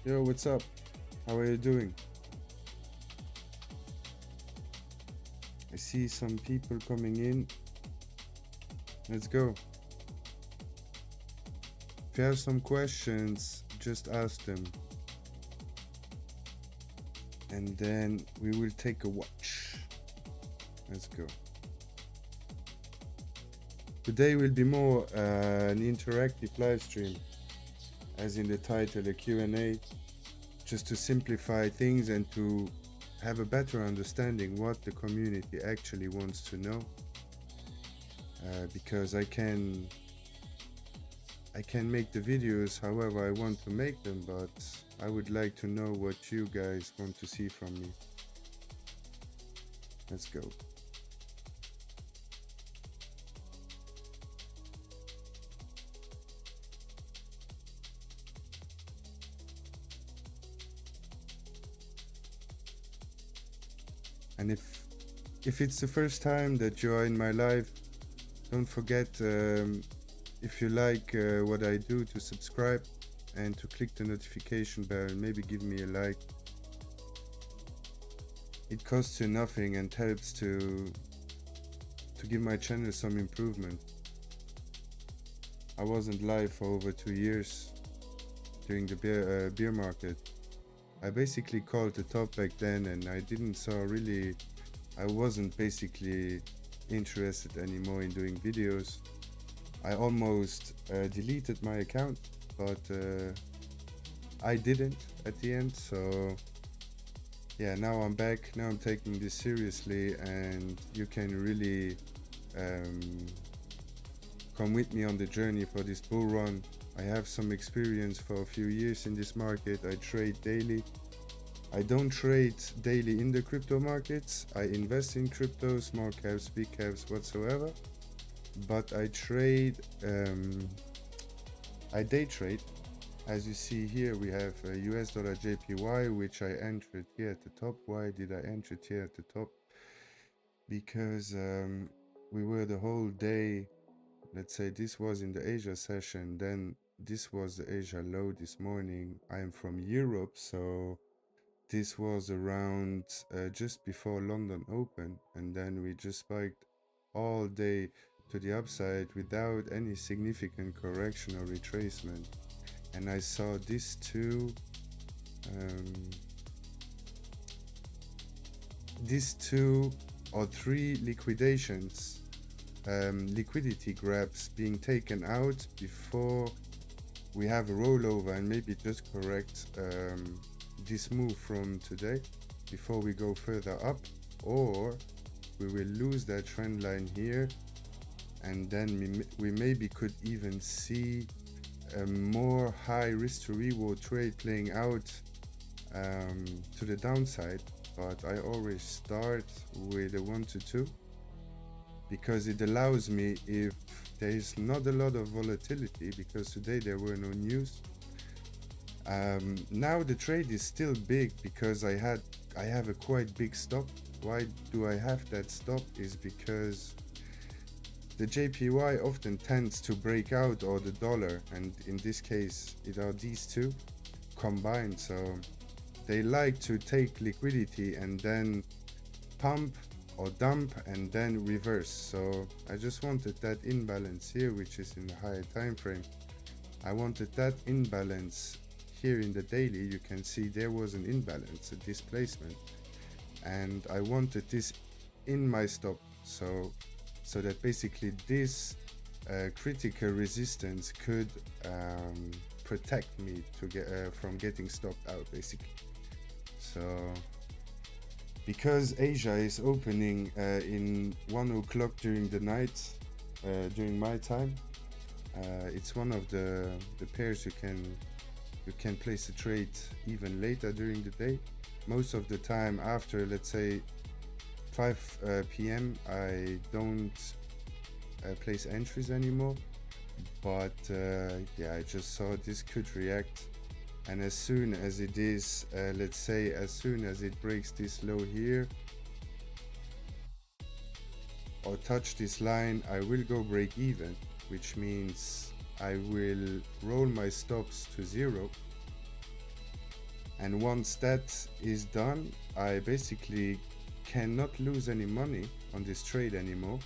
Yo, what's up? How are you doing? I see some people coming in. Let's go. If you have some questions, just ask them. And then we will take a watch. Let's go. Today will be more an interactive live stream, as in the title, a Q&A, just to simplify things and to have a better understanding what the community actually wants to know. Because I can make the videos however I want to make them, but I would like to know what you guys want to see from me. Let's go. And if it's the first time that you are in my live, don't forget, if you like what I do, to subscribe and to click the notification bell and maybe give me a like. It costs you nothing and helps to give my channel some improvement. I wasn't live for over 2 years during the beer market. I basically called the top back then, and I wasn't basically interested anymore in doing videos. I almost deleted my account, but I didn't at the end. So yeah, now I'm back. Now I'm taking this seriously, and you can really come with me on the journey for this bull run. I have some experience for a few years in this market. I trade daily. I don't trade daily in the crypto markets. I invest in crypto, small caps, big caps, whatsoever. But I trade, I day trade. As you see here, we have US dollar JPY, which I entered here at the top. Why did I enter it here at the top? Because we were the whole day, let's say this was in the Asia session, then this was the Asia low this morning. I am from Europe, so this was around just before London Open, and then we just spiked all day to the upside without any significant correction or retracement. And I saw these two or three liquidations, liquidity grabs being taken out before we have a rollover and maybe just correct this move from today before we go further up, or we will lose that trend line here, and then we maybe could even see a more high risk to reward trade playing out to the downside. But I always start with a 1 to 2 because it allows me, if there is not a lot of volatility, because today there were no news. Now the trade is still big because I have a quite big stop. Why do I have that stop? Is because the JPY often tends to break out, or the dollar, and in this case it are these two combined. So they like to take liquidity and then pump or dump and then reverse. So I just wanted that imbalance here, which is in the higher time frame. I wanted that imbalance here in the daily. You can see there was an imbalance, a displacement, and I wanted this in my stop, so that basically this critical resistance could protect me to get from getting stopped out, basically. So because Asia is opening in 1 o'clock during the night, during my time, it's one of the pairs you can place a trade even later during the day. Most of the time after, let's say, 5 p.m. I don't place entries anymore, but yeah, I just saw this could react, and as soon as it is, let's say, as soon as it breaks this low here or touch this line, I will go break even, which means I will roll my stops to 0, And once that is done, I basically cannot lose any money on this trade anymore,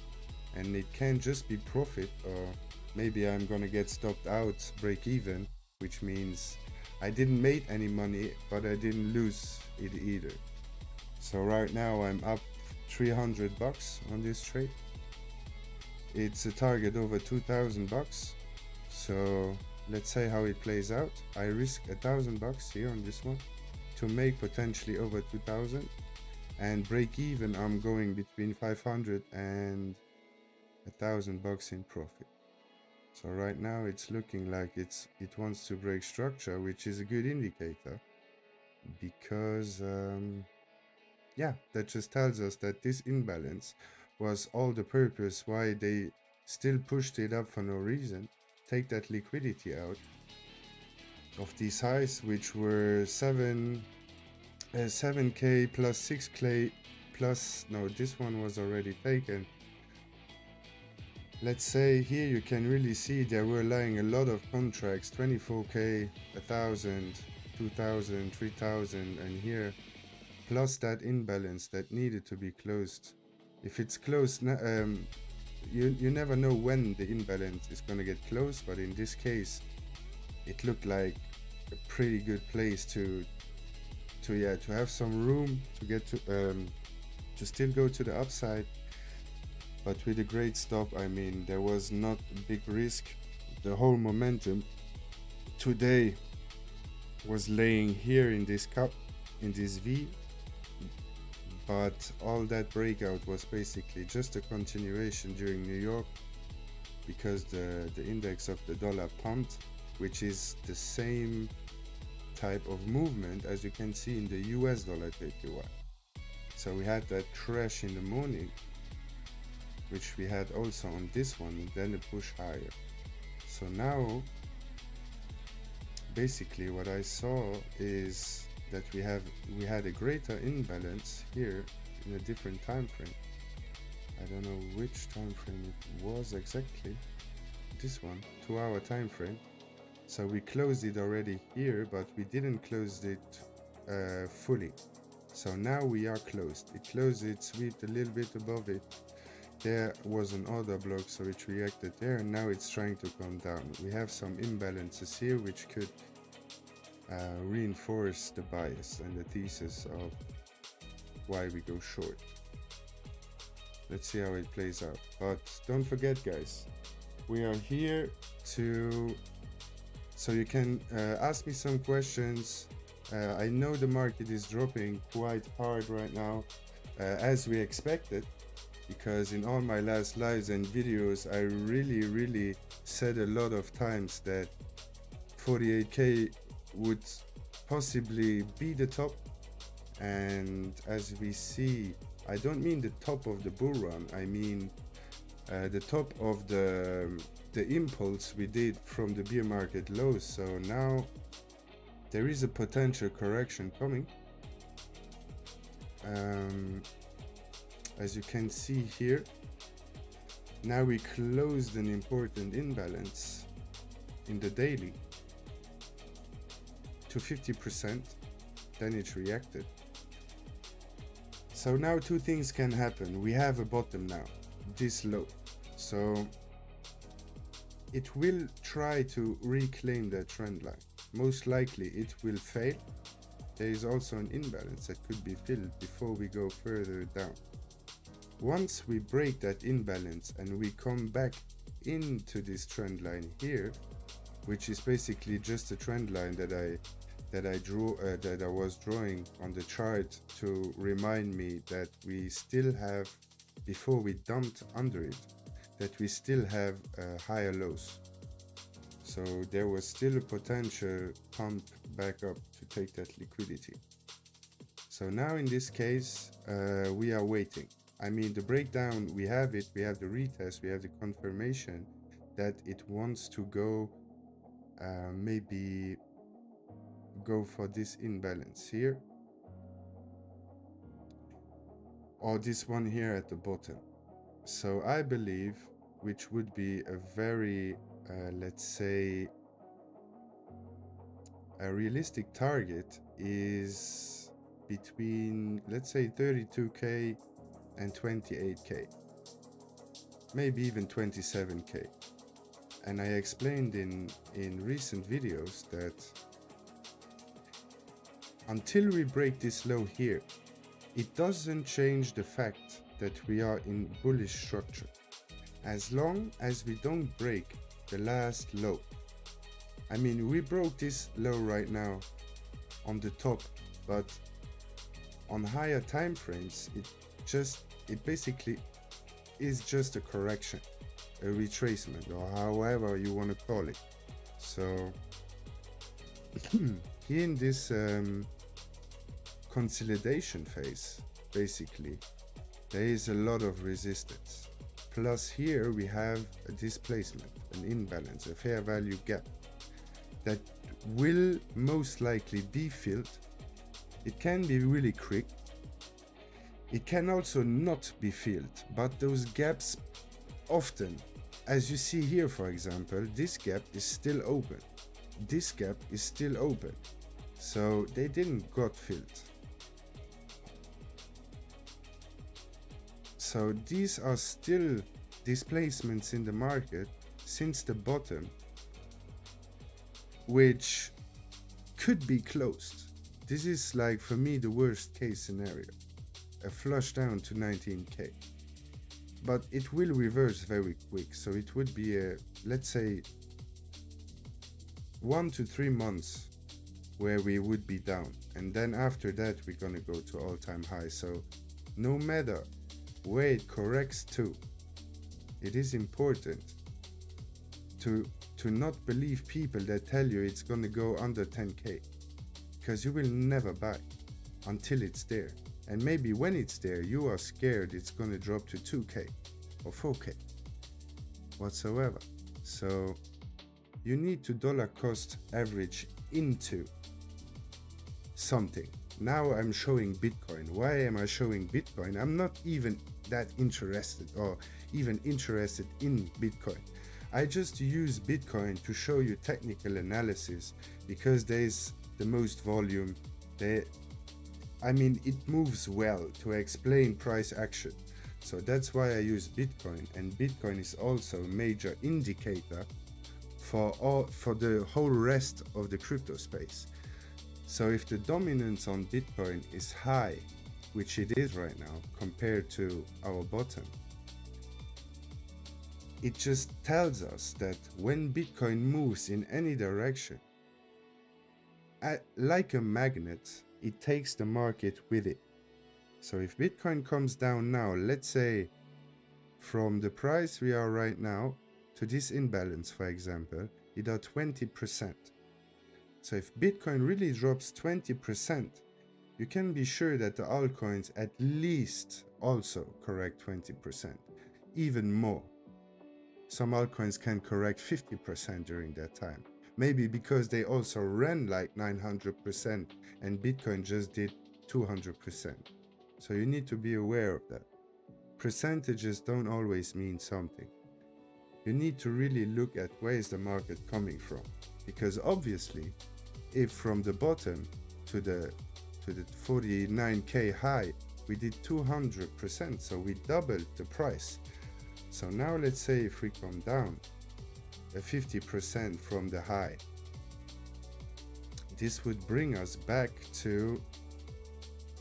and it can just be profit, or maybe I'm gonna get stopped out, break even, which means I didn't make any money, but I didn't lose it either. So right now I'm up 300 bucks on this trade. It's a target over 2,000 bucks. So let's say how it plays out. I risk 1,000 bucks here on this one to make potentially over 2,000, and break even I'm going between 500 and 1,000 bucks in profit. So right now it's looking like it wants to break structure, which is a good indicator, because yeah, that just tells us that this imbalance was all the purpose why they still pushed it up for no reason. Take that liquidity out of these highs, which were 7k plus 6k plus, no, this one was already taken. Let's say here you can really see there were lying a lot of contracts, 24k, 1,000, 2,000, 3,000, and here plus that imbalance that needed to be closed. If it's closed, you never know when the imbalance is gonna get closed, but in this case it looked like a pretty good place to have some room to get to still go to the upside, but with a great stop. I mean, there was not a big risk. The whole momentum today was laying here in this cup, in this V, but all that breakout was basically just a continuation during New York, because the index of the dollar pumped, which is the same type of movement as you can see in the US dollar JPY. So we had that crash in the morning, which we had also on this one, and then a push higher. So now basically what I saw is that we had a greater imbalance here in a different time frame. I don't know which time frame it was exactly. This one, 2-hour time frame. So we closed it already here, but we didn't close it fully. So now we are closed. It closed it, swept a little bit above it. There was an order block, so it reacted there, and now it's trying to come down. We have some imbalances here, which could reinforce the bias and the thesis of why we go short. Let's see how it plays out. But don't forget, guys, we are here to, so you can ask me some questions. I know the market is dropping quite hard right now, as we expected, because in all my last lives and videos I really said a lot of times that 48k would possibly be the top, and as we see, I don't mean the top of the bull run, I mean the top of the impulse we did from the bear market lows. So now there is a potential correction coming. As you can see here, now we closed an important imbalance in the daily to 50%, then it reacted. So now two things can happen. We have a bottom now, this low, so it will try to reclaim that trend line. Most likely it will fail. There is also an imbalance that could be filled before we go further down. Once we break that imbalance and we come back into this trend line here, which is basically just a trend line that I was drawing on the chart to remind me that we still have, before we dumped under it, that we still have higher lows. So there was still a potential pump back up to take that liquidity. So now in this case, we are waiting. I mean, the breakdown, we have it, we have the retest, we have the confirmation that it wants to go, maybe go for this imbalance here, or this one here at the bottom. So I believe, which would be a very, let's say, a realistic target is between, let's say, 32k and 28k, maybe even 27k. And I explained in recent videos that until we break this low here, it doesn't change the fact that we are in bullish structure. As long as we don't break the last low. I mean, we broke this low right now on the top, but on higher time frames, it basically is just a correction, a retracement, or however you want to call it. So here in this consolidation phase, basically, there is a lot of resistance. Plus here we have a displacement, an imbalance, a fair value gap that will most likely be filled. It can be really quick. It can also not be filled, but those gaps often, as you see here, for example, this gap is still open. This gap is still open. So they didn't got filled. So these are still displacements in the market since the bottom, which could be closed. This is like, for me, the worst case scenario, a flush down to 19k, but it will reverse very quick. So it would be a, let's say, 1 to 3 months where we would be down, and then after that we're gonna go to all-time high. So no matter where it corrects to, it is important to not believe people that tell you it's gonna go under 10k, because you will never buy until it's there. And maybe when it's there, you are scared it's gonna drop to 2k or 4k whatsoever. So you need to dollar cost average into something. Now I'm showing Bitcoin. Why am I showing Bitcoin? I'm not even that interested or even interested in Bitcoin. I just use Bitcoin to show you technical analysis because there's the most volume. I mean, it moves well to explain price action. So that's why I use Bitcoin, and Bitcoin is also a major indicator for the whole rest of the crypto space. So if the dominance on Bitcoin is high, which it is right now compared to our bottom, it just tells us that when Bitcoin moves in any direction, like a magnet, it takes the market with it. So if Bitcoin comes down now, let's say from the price we are right now to this imbalance, for example, it are 20%. So if Bitcoin really drops 20%, you can be sure that the altcoins at least also correct 20%, even more. Some altcoins can correct 50% during that time. Maybe because they also ran like 900% and Bitcoin just did 200%. So you need to be aware of that. Percentages don't always mean something. You need to really look at where is the market coming from. Because obviously, if from the bottom to the 49k high, we did 200%, so we doubled the price. So now let's say if we come down a 50% from the high, this would bring us back to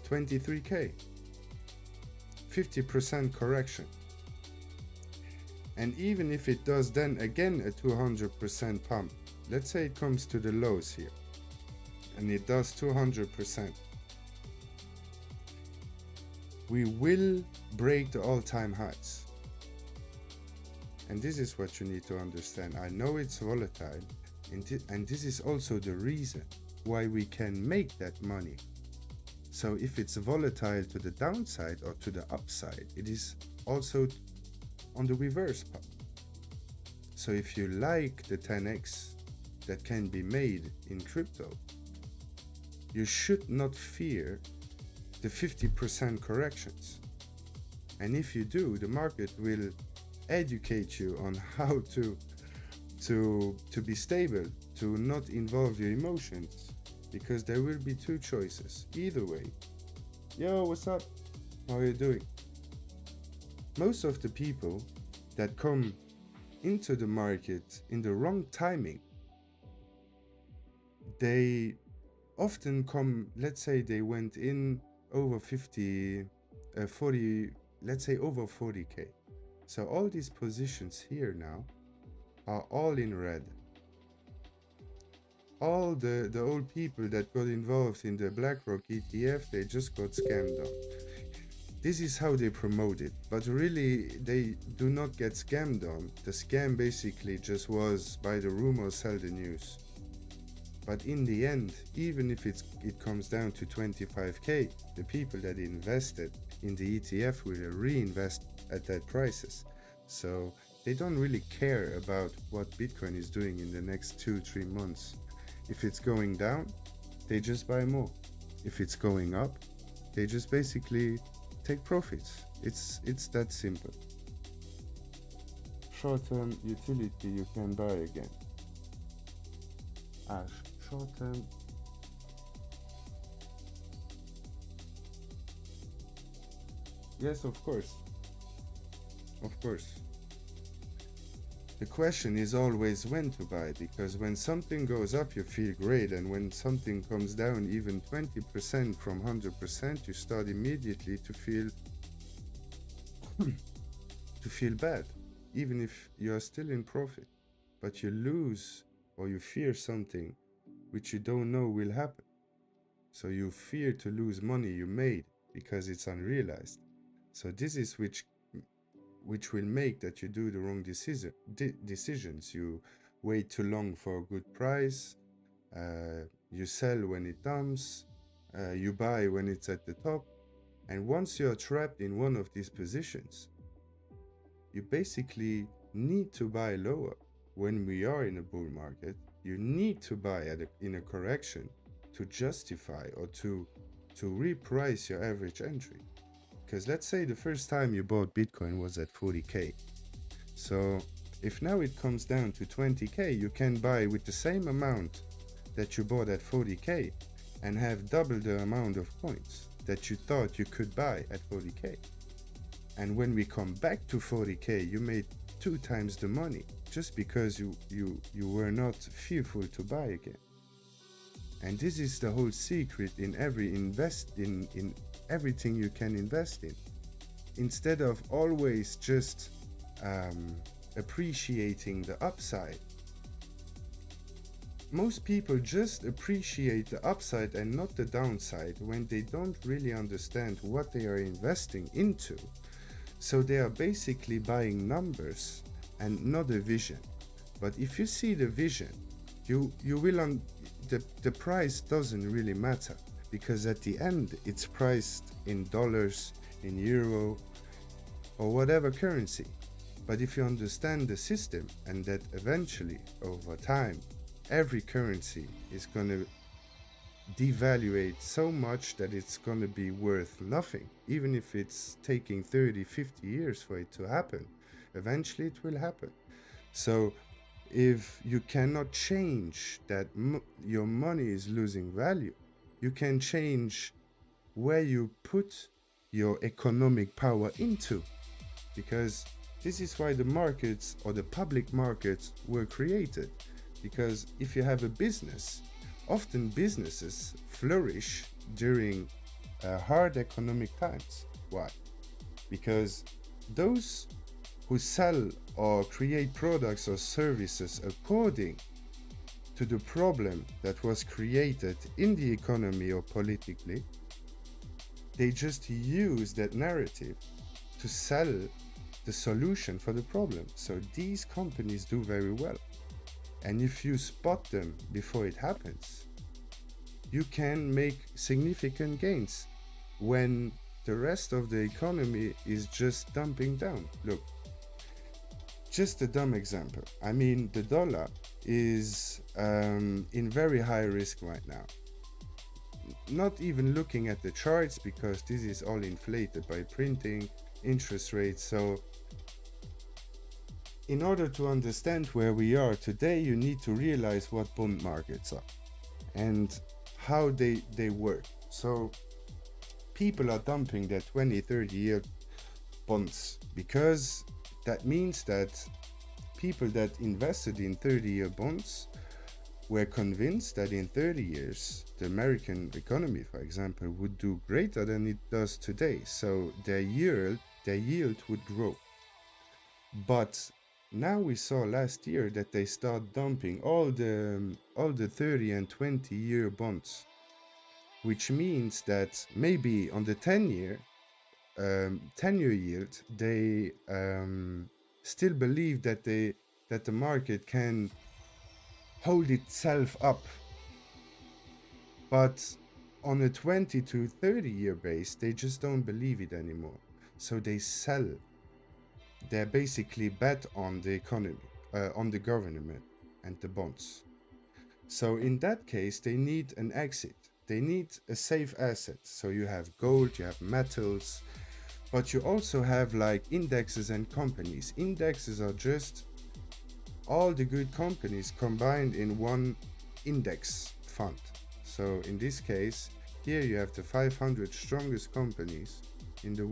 23k, 50% correction. And even if it does then again a 200% pump, let's say it comes to the lows here and it does 200%, we will break the all-time highs. And this is what you need to understand. I know it's volatile, and this is also the reason why we can make that money. So if it's volatile to the downside or to the upside, it is also on the reverse path. So if you like the 10x that can be made in crypto, you should not fear the 50% corrections. And if you do, the market will educate you on how to be stable, to not involve your emotions, because there will be two choices. Either way, yo, what's up? How are you doing? Most of the people that come into the market in the wrong timing, they often come, let's say they went in over 40, let's say over 40k. So all these positions here now are all in red. All the old people that got involved in the BlackRock ETF, they just got scammed on. This is how they promote it, but really they do not get scammed on. The scam basically just was buy the rumor, sell the news. But in the end, even if it comes down to 25k, the people that invested in the ETF will reinvest at that prices. So they don't really care about what Bitcoin is doing in the next 2-3 months. If it's going down, they just buy more. If it's going up, they just basically take profits. It's that simple. Short-term utility you can buy again. Ash, short-term. Yes, of course. Of course. The question is always when to buy, because when something goes up you feel great, and when something comes down even 20% from 100%, you start immediately to feel bad, even if you are still in profit. But you lose or you fear something which you don't know will happen. So you fear to lose money you made because it's unrealized. So this is which will make that you do the wrong decisions. You wait too long for a good price, you sell when it dumps, you buy when it's at the top, and once you're trapped in one of these positions, you basically need to buy lower. When we are in a bull market, you need to buy in a correction to justify or to reprice your average entry. Because let's say the first time you bought Bitcoin was at 40k. So if now it comes down to 20k, you can buy with the same amount that you bought at 40k and have double the amount of coins that you thought you could buy at 40k. And when we come back to 40k, you made 2 times the money just because you were not fearful to buy again. And this is the whole secret in in everything you can invest in. Instead of always just appreciating the upside, most people just appreciate the upside and not the downside when they don't really understand what they are investing into. So they are basically buying numbers and not a vision. But if you see the vision, you will the price doesn't really matter, because at the end it's priced in dollars, in euro, or whatever currency. But if you understand the system, and that eventually over time every currency is going to devaluate so much that it's going to be worth nothing, even if it's taking 30-50 years for it to happen, eventually it will happen. So if you cannot change that your money is losing value, you can change where you put your economic power into, because this is why the markets or the public markets were created. Because if you have a business, often businesses flourish during hard economic times. Why? Because those who sell or create products or services according to the problem that was created in the economy or politically, they just use that narrative to sell the solution for the problem. So these companies do very well. And if you spot them before it happens, you can make significant gains when the rest of the economy is just dumping down. Look, just a dumb example. I mean, the dollar is in very high risk right now. Not even looking at the charts, because this is all inflated by printing, interest rates. So in order to understand where we are today, you need to realize what bond markets are and how they work. So people are dumping their 20, 30-year bonds because that means that people that invested in 30-year bonds were convinced that in 30 years the American economy, for example, would do greater than it does today, so their yield would grow. But now we saw last year that they start dumping all the 30 and 20-year bonds, which means that maybe on the 10-year yield they still believe that the market can hold itself up, but on a 20 to 30-year base they just don't believe it anymore, so they sell. They basically bet on the economy, on the government and the bonds. So in that case they need an exit, they need a safe asset. So you have gold, you have metals, but you also have like indexes and companies. Indexes are just all the good companies combined in one index fund. So in this case, here you have the 500 strongest companies in the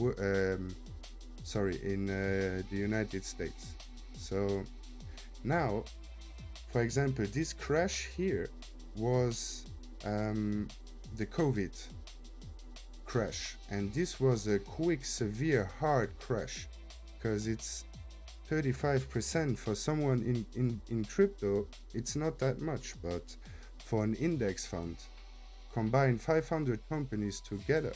the United States. So now, for example, this crash here was the COVID crash, and this was a quick, severe, hard crash because it's 35% for someone in crypto. It's not that much, but for an index fund, combine 500 companies together,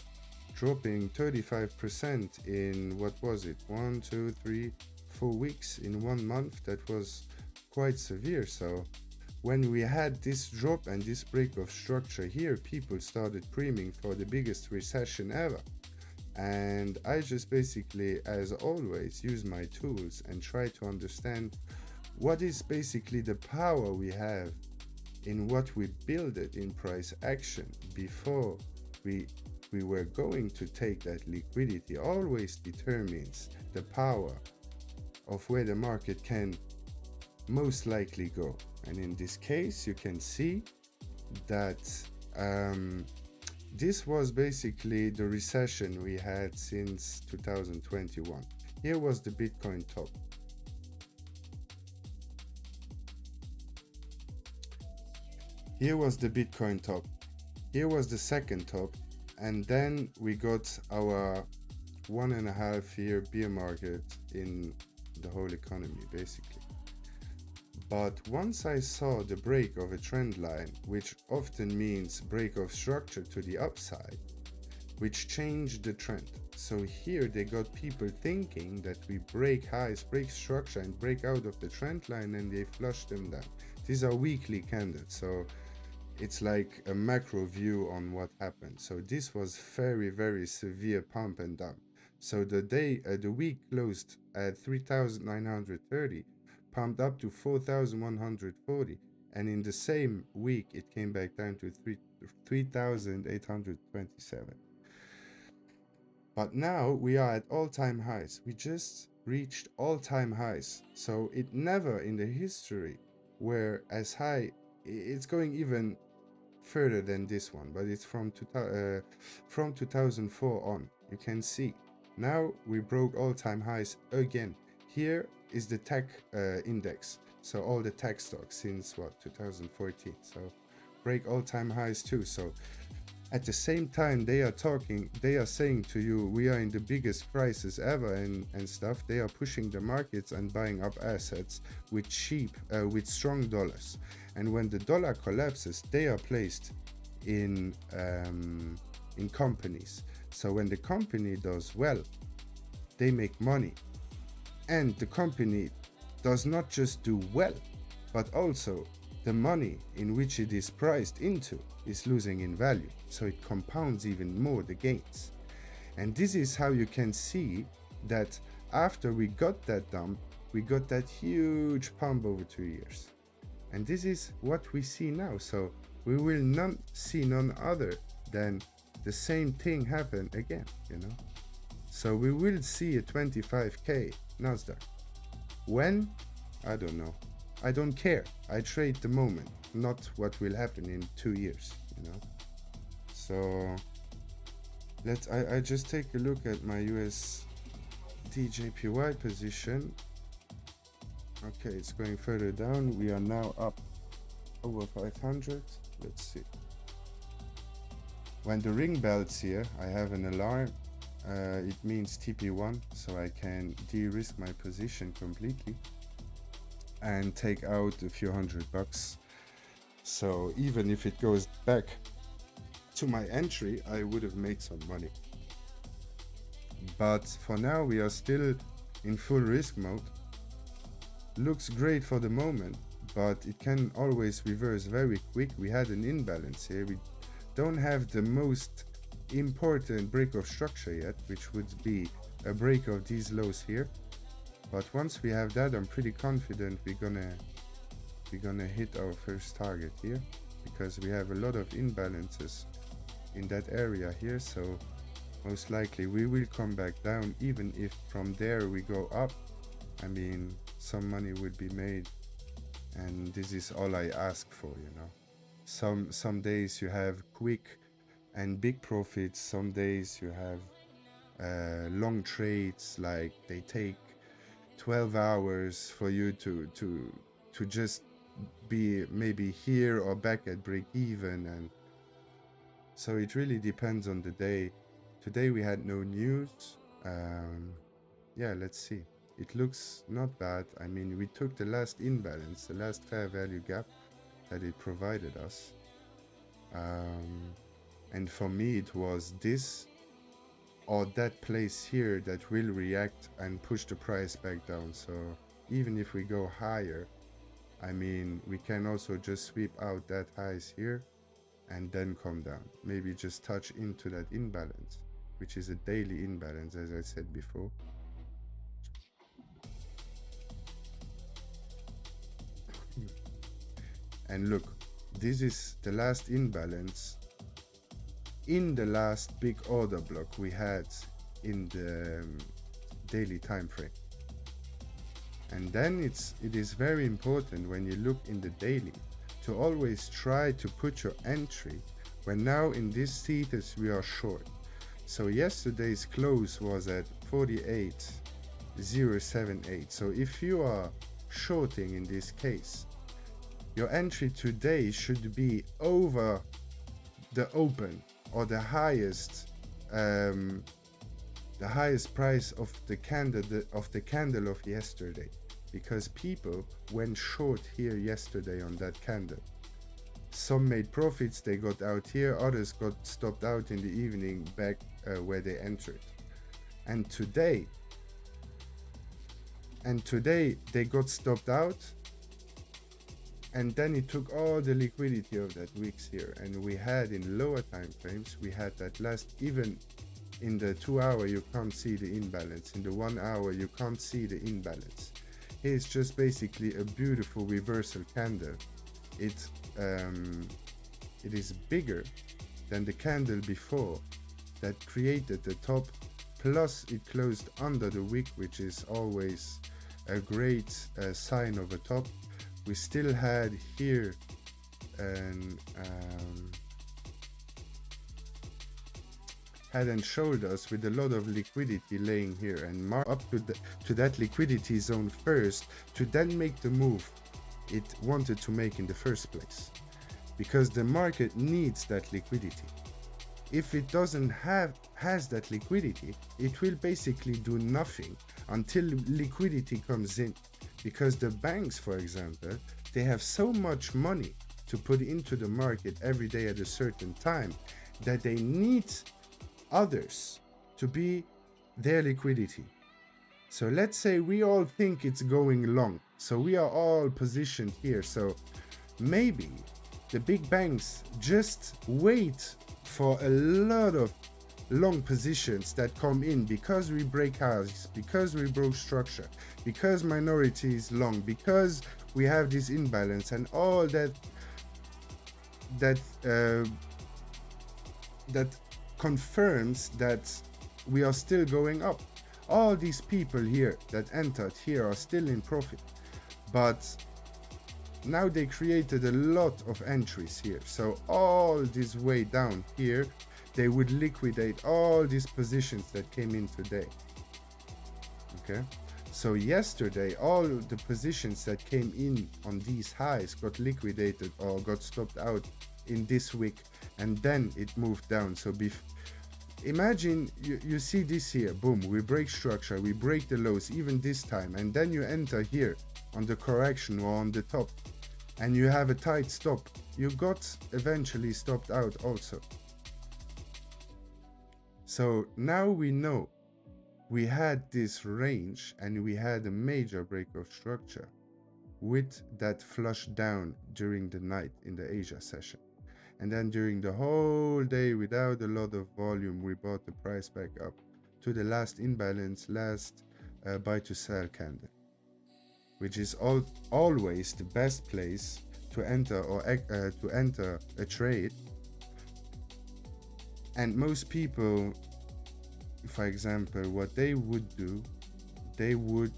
dropping 35% in, what was it, 1, 2, 3, 4 weeks in 1 month. That was quite severe. So when we had this drop and this break of structure here, people started screaming for the biggest recession ever. And I just basically, as always, use my tools and try to understand what is basically the power we have in what we build it in price action before we were going to take that liquidity. Always determines the power of where the market can most likely go. And in this case, you can see that this was basically the recession we had since 2021. Here was the Bitcoin top. Here was the Bitcoin top. Here was the second top. And then we got our 1.5 year bear market in the whole economy, basically. But once I saw the break of a trend line, which often means break of structure to the upside, which changed the trend. So here they got people thinking that we break highs, break structure and break out of the trend line, and they flush them down. These are weekly candles, so it's like a macro view on what happened. So this was very, very severe pump and dump. So the week closed at 3,930, pumped up to 4,140, and in the same week it came back down to 3,827. But now we are at all-time highs. We just reached all-time highs. So it never in the history were as high. It's going even further than this one, but it's from 2004 on. You can see now we broke all-time highs again. Here is the tech index, so all the tech stocks since what, 2014. So break all-time highs too. So at the same time they are saying to you we are in the biggest crisis ever and stuff. They are pushing the markets and buying up assets with strong dollars. And when the dollar collapses, they are placed in companies. So when the company does well, they make money. And the company does not just do well, but also the money in which it is priced into is losing in value. So it compounds even more the gains. And this is how you can see that after we got that dump, we got that huge pump over 2 years. And this is what we see now. So we will not see none other than the same thing happen again, you know. So we will see a 25k Nasdaq. When? I don't know. I don't care. I trade the moment, not what will happen in 2 years, you know. So I just take a look at my USD JPY position. Okay, it's going further down. We are now up over 500. Let's see. When the ring belts here, I have an alarm. It means TP1, so I can de-risk my position completely and take out a few $100. So even if it goes back to my entry, I would have made some money. But for now, we are still in full risk mode. Looks great for the moment, but it can always reverse very quick. We had an imbalance here. We don't have the most important break of structure yet, which would be a break of these lows here. But once we have that, I'm pretty confident we're gonna hit our first target here, because we have a lot of imbalances in that area here. So most likely we will come back down. Even if from there we go up, I mean, some money would be made, and this is all I ask for, you know. Some days you have quick and big profits, some days you have long trades, like they take 12 hours for you to just be maybe here or back at break even. And so it really depends on the day. Today we had no news. Yeah, let's see. It looks not bad. I mean, we took the last imbalance, the last fair value gap that it provided us. And for me, it was this or that place here that will react and push the price back down. So even if we go higher, I mean, we can also just sweep out that highs here and then come down. Maybe just touch into that imbalance, which is a daily imbalance, as I said before. And look, this is the last imbalance in the last big order block we had in the daily time frame. And then it is very important when you look in the daily to always try to put your entry when now in this status we are short. So yesterday's close was at 48.078. So if you are shorting in this case, your entry today should be over the open or the highest price of the candle of yesterday, because people went short here yesterday on that candle. Some made profits, they got out here, others got stopped out in the evening back where they entered. And today they got stopped out, and then it took all the liquidity of that wicks here. And we had in lower time frames, we had that last, even in the 2 hour you can't see the imbalance, in the 1 hour you can't see the imbalance. Here's just basically a beautiful reversal candle. It is bigger than the candle before that created the top, plus it closed under the wick, which is always a great sign of a top. We still had here an head and shoulders with a lot of liquidity laying here, and up to that liquidity zone first to then make the move it wanted to make in the first place, because the market needs that liquidity. If it doesn't has that liquidity, it will basically do nothing until liquidity comes in, because the banks, for example, they have so much money to put into the market every day at a certain time that they need others to be their liquidity. So let's say we all think it's going long, so we are all positioned here. So maybe the big banks just wait for a lot of long positions that come in, because we break highs, because we broke structure, because minority is long, because we have this imbalance, and all that confirms that we are still going up. All these people here that entered here are still in profit, but Now they created a lot of entries here. So all this way down here, they would liquidate all these positions that came in today. Okay. So yesterday, all the positions that came in on these highs got liquidated or got stopped out in this week, and then it moved down. So imagine you see this here, boom, we break structure, we break the lows even this time, and then you enter here on the correction or on the top, and you have a tight stop. You got eventually stopped out also. So now we know we had this range and we had a major break of structure with that flush down during the night in the Asia session. And then during the whole day, without a lot of volume, we brought the price back up to the last imbalance, last buy to sell candle, which is always the best place to enter or to enter a trade. And most people, for example, what they would do, they would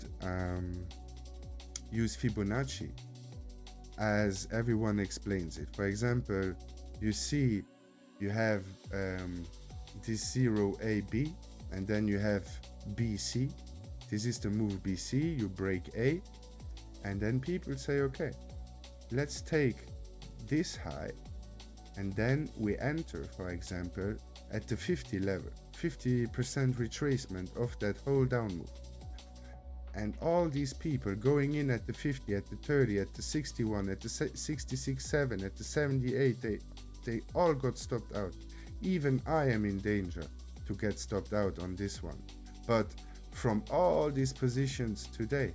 use Fibonacci as everyone explains it. For example, you see you have this 0AB, and then you have BC. This is the move BC, you break A, and then people say, okay, let's take this high, and then we enter, for example, at the 50 level, 50% retracement of that whole down move. And all these people going in at the 50, at the 30, at the 61, at the 66.7, at the 78, they all got stopped out. Even I am in danger to get stopped out on this one. But from all these positions today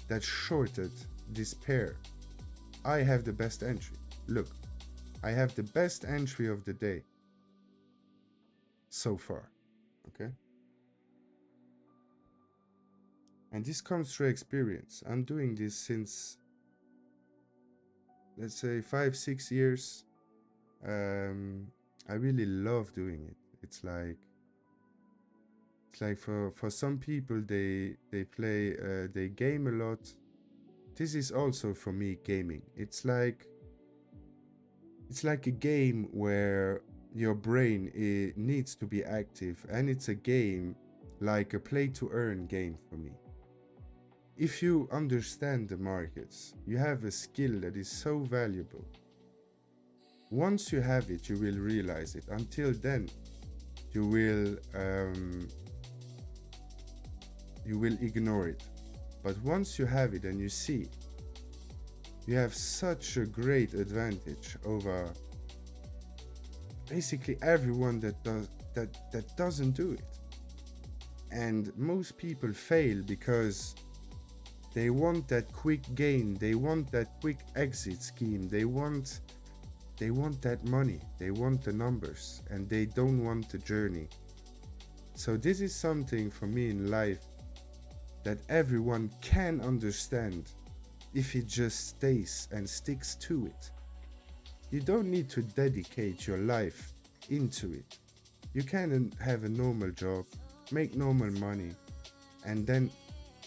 that shorted this pair, I have the best entry. Look, I have the best entry of the day so far. Okay? And this comes through experience. I'm doing this since, let's say, 5-6 years. I really love doing it. It's like for some people, they play, they game a lot. This is also for me gaming. It's like a game where your brain needs to be active, and it's a game like a play to earn game for me. If you understand the markets, you have a skill that is so valuable. Once you have it, you will realize it. Until then, you will ignore it. But once you have it and you see, you have such a great advantage over basically everyone that doesn't do it. And most people fail because they want that quick gain, they want that quick exit scheme, they want that money, they want the numbers, and they don't want the journey. So this is something for me in life that everyone can understand if it just stays and sticks to it. You don't need to dedicate your life into it. You can have a normal job, make normal money, and then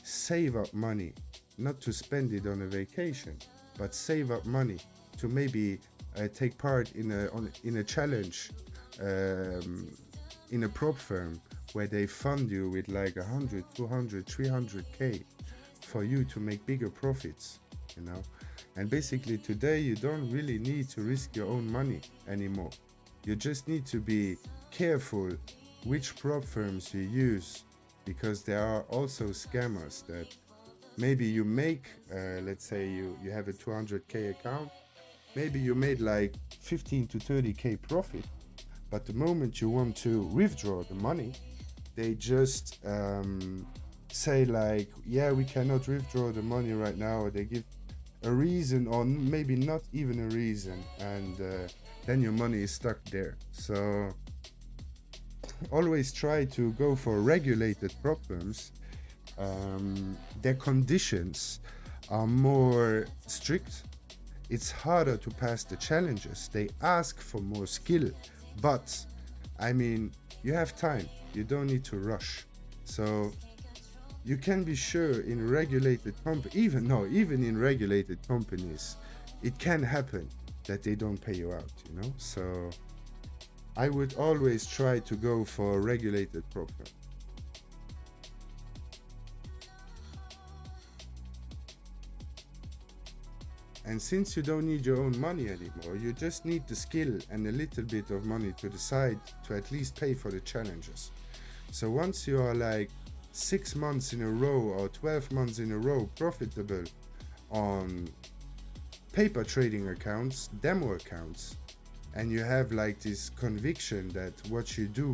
save up money, not to spend it on a vacation, but save up money to maybe take part in a challenge in a prop firm where they fund you with like 100, 200, 300k for you to make bigger profits, you know. And basically today you don't really need to risk your own money anymore. You just need to be careful which prop firms you use, because there are also scammers that maybe you make, let's say you have a 200k account, maybe you made like 15 to 30k profit, but the moment you want to withdraw the money, they just say like, yeah, we cannot withdraw the money right now, or they give a reason, or maybe not even a reason, and then your money is stuck there. So always try to go for regulated prop firms. Their conditions are more strict. It's harder to pass the challenges. They ask for more skill, but I mean, you have time. You don't need to rush. So you can be sure in regulated even in regulated companies, it can happen that they don't pay you out, you know. So I would always try to go for a regulated program. And since you don't need your own money anymore, you just need the skill and a little bit of money to the side to at least pay for the challenges. So once you are like 6 months in a row or 12 months in a row profitable on paper trading accounts, demo accounts, and you have like this conviction that what you do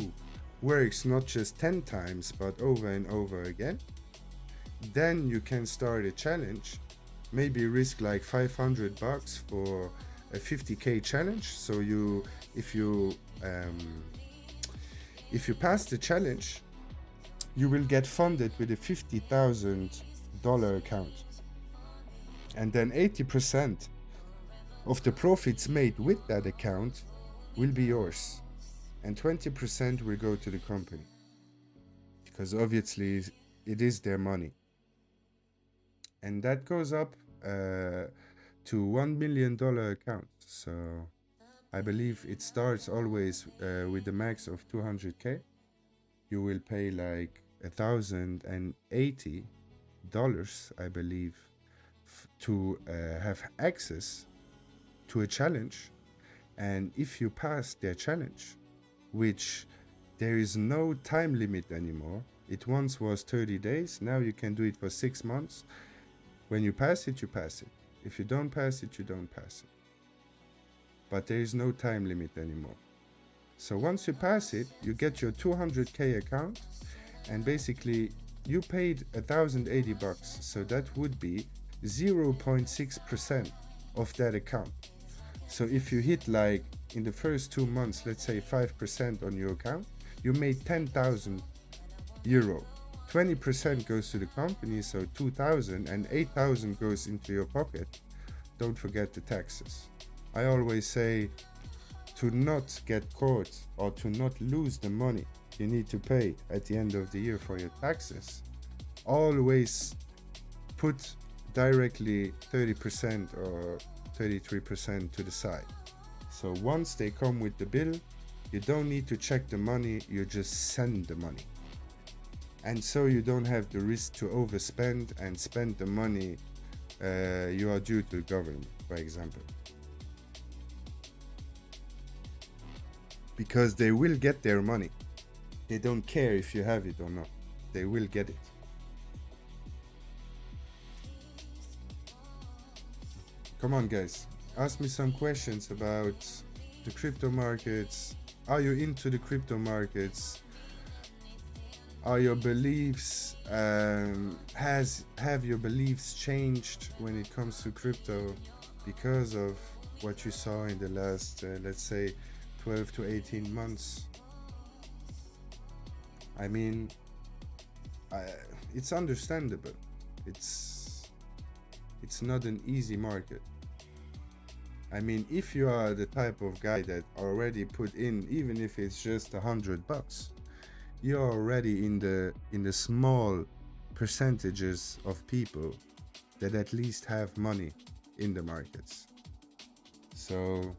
works not just 10 times but over and over again, then you can start a challenge, maybe risk like $500 for a 50k challenge. So if you pass the challenge, you will get funded with a $50,000 account, and then 80% of the profits made with that account will be yours, and 20% will go to the company, because obviously it is their money. And that goes up to $1 million account. So I believe it starts always with the max of 200k. You will pay like $1,080, I believe, to have access to a challenge. And if you pass their challenge, which there is no time limit anymore, it once was 30 days, now you can do it for 6 months. When you pass it, you pass it. If you don't pass it, you don't pass it. But there is no time limit anymore. So once you pass it, you get your 200k account, and basically you paid $1,080. So that would be 0.6% of that account. So if you hit like in the first 2 months, let's say 5% on your account, you made 10,000 euro. 20% goes to the company, so 2,000, and 8,000 goes into your pocket. Don't forget the taxes. I always say, to not get caught or to not lose the money you need to pay at the end of the year for your taxes, always put directly 30% or 33% to the side. So once they come with the bill, you don't need to check the money, you just send the money. And so you don't have the risk to overspend and spend the money you are due to the government, for example. Because they will get their money. They don't care if you have it or not. They will get it. Come on, guys. Ask me some questions about the crypto markets. Are you into the crypto markets? Are your beliefs, have your beliefs changed when it comes to crypto because of what you saw in the last, let's say, 12 to 18 months? I mean, it's understandable. It's not an easy market. I mean, if you are the type of guy that already put in, even if it's just $100, you're already in the small percentages of people that at least have money in the markets. So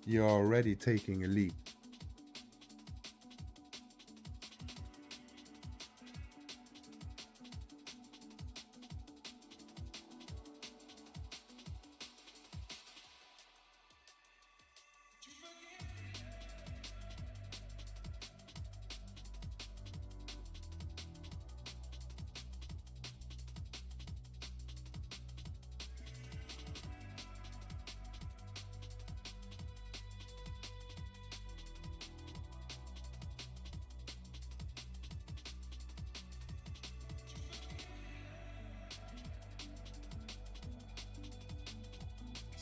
you're already taking a lead.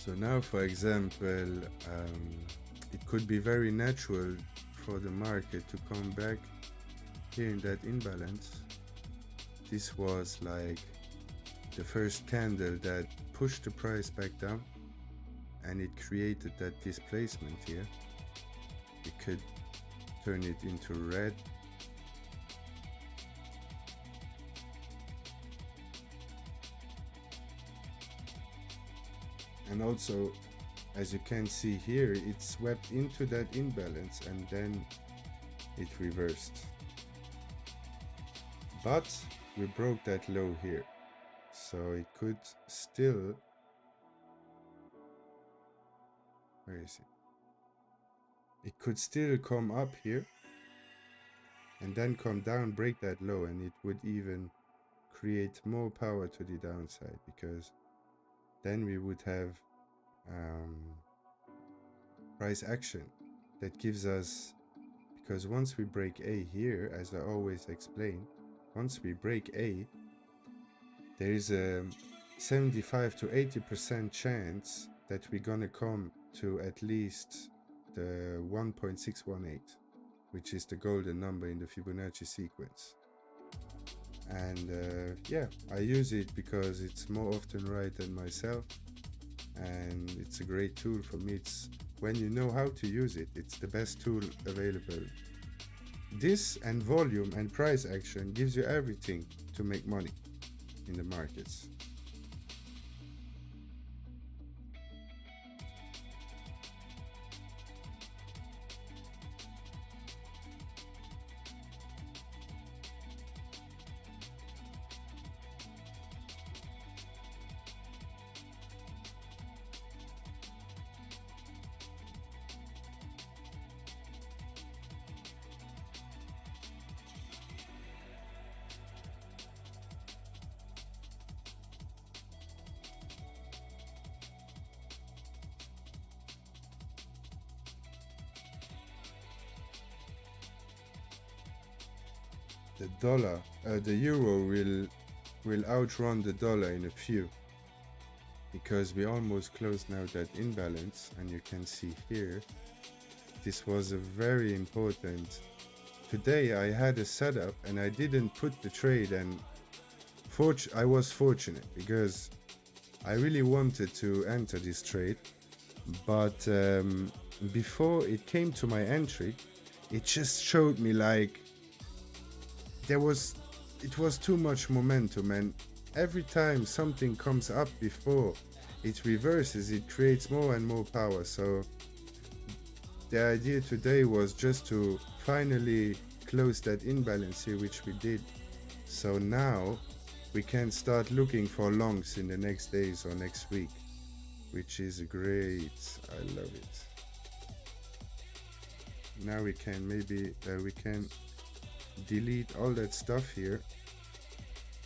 So now, for example, it could be very natural for the market to come back here in that imbalance. This was like the first candle that pushed the price back down, and it created that displacement here. You could turn it into red. And also, as you can see here, it swept into that imbalance and then it reversed. But we broke that low here, so it could still, where is it? It could still come up here and then come down, break that low, and it would even create more power to the downside, because then we would have price action that gives us, because once we break A here, as I always explain, once we break A, there is a 75 to 80% chance that we're gonna come to at least the 1.618, which is the golden number in the Fibonacci sequence. And yeah, I use it because it's more often right than myself, and it's a great tool for me. It's when you know how to use it, it's the best tool available. This and volume and price action gives you everything to make money in the markets. The euro will outrun the dollar in a few, because we almost closed now that imbalance, and you can see here this was a very important. Today I had a setup and I didn't put the trade, and I was fortunate because I really wanted to enter this trade, but before it came to my entry, it just showed me like it was too much momentum, and every time something comes up before it reverses, it creates more and more power. So the idea today was just to finally close that imbalance here, which we did. So now we can start looking for longs in the next days or next week, which is great. I love it. Now we can delete all that stuff here,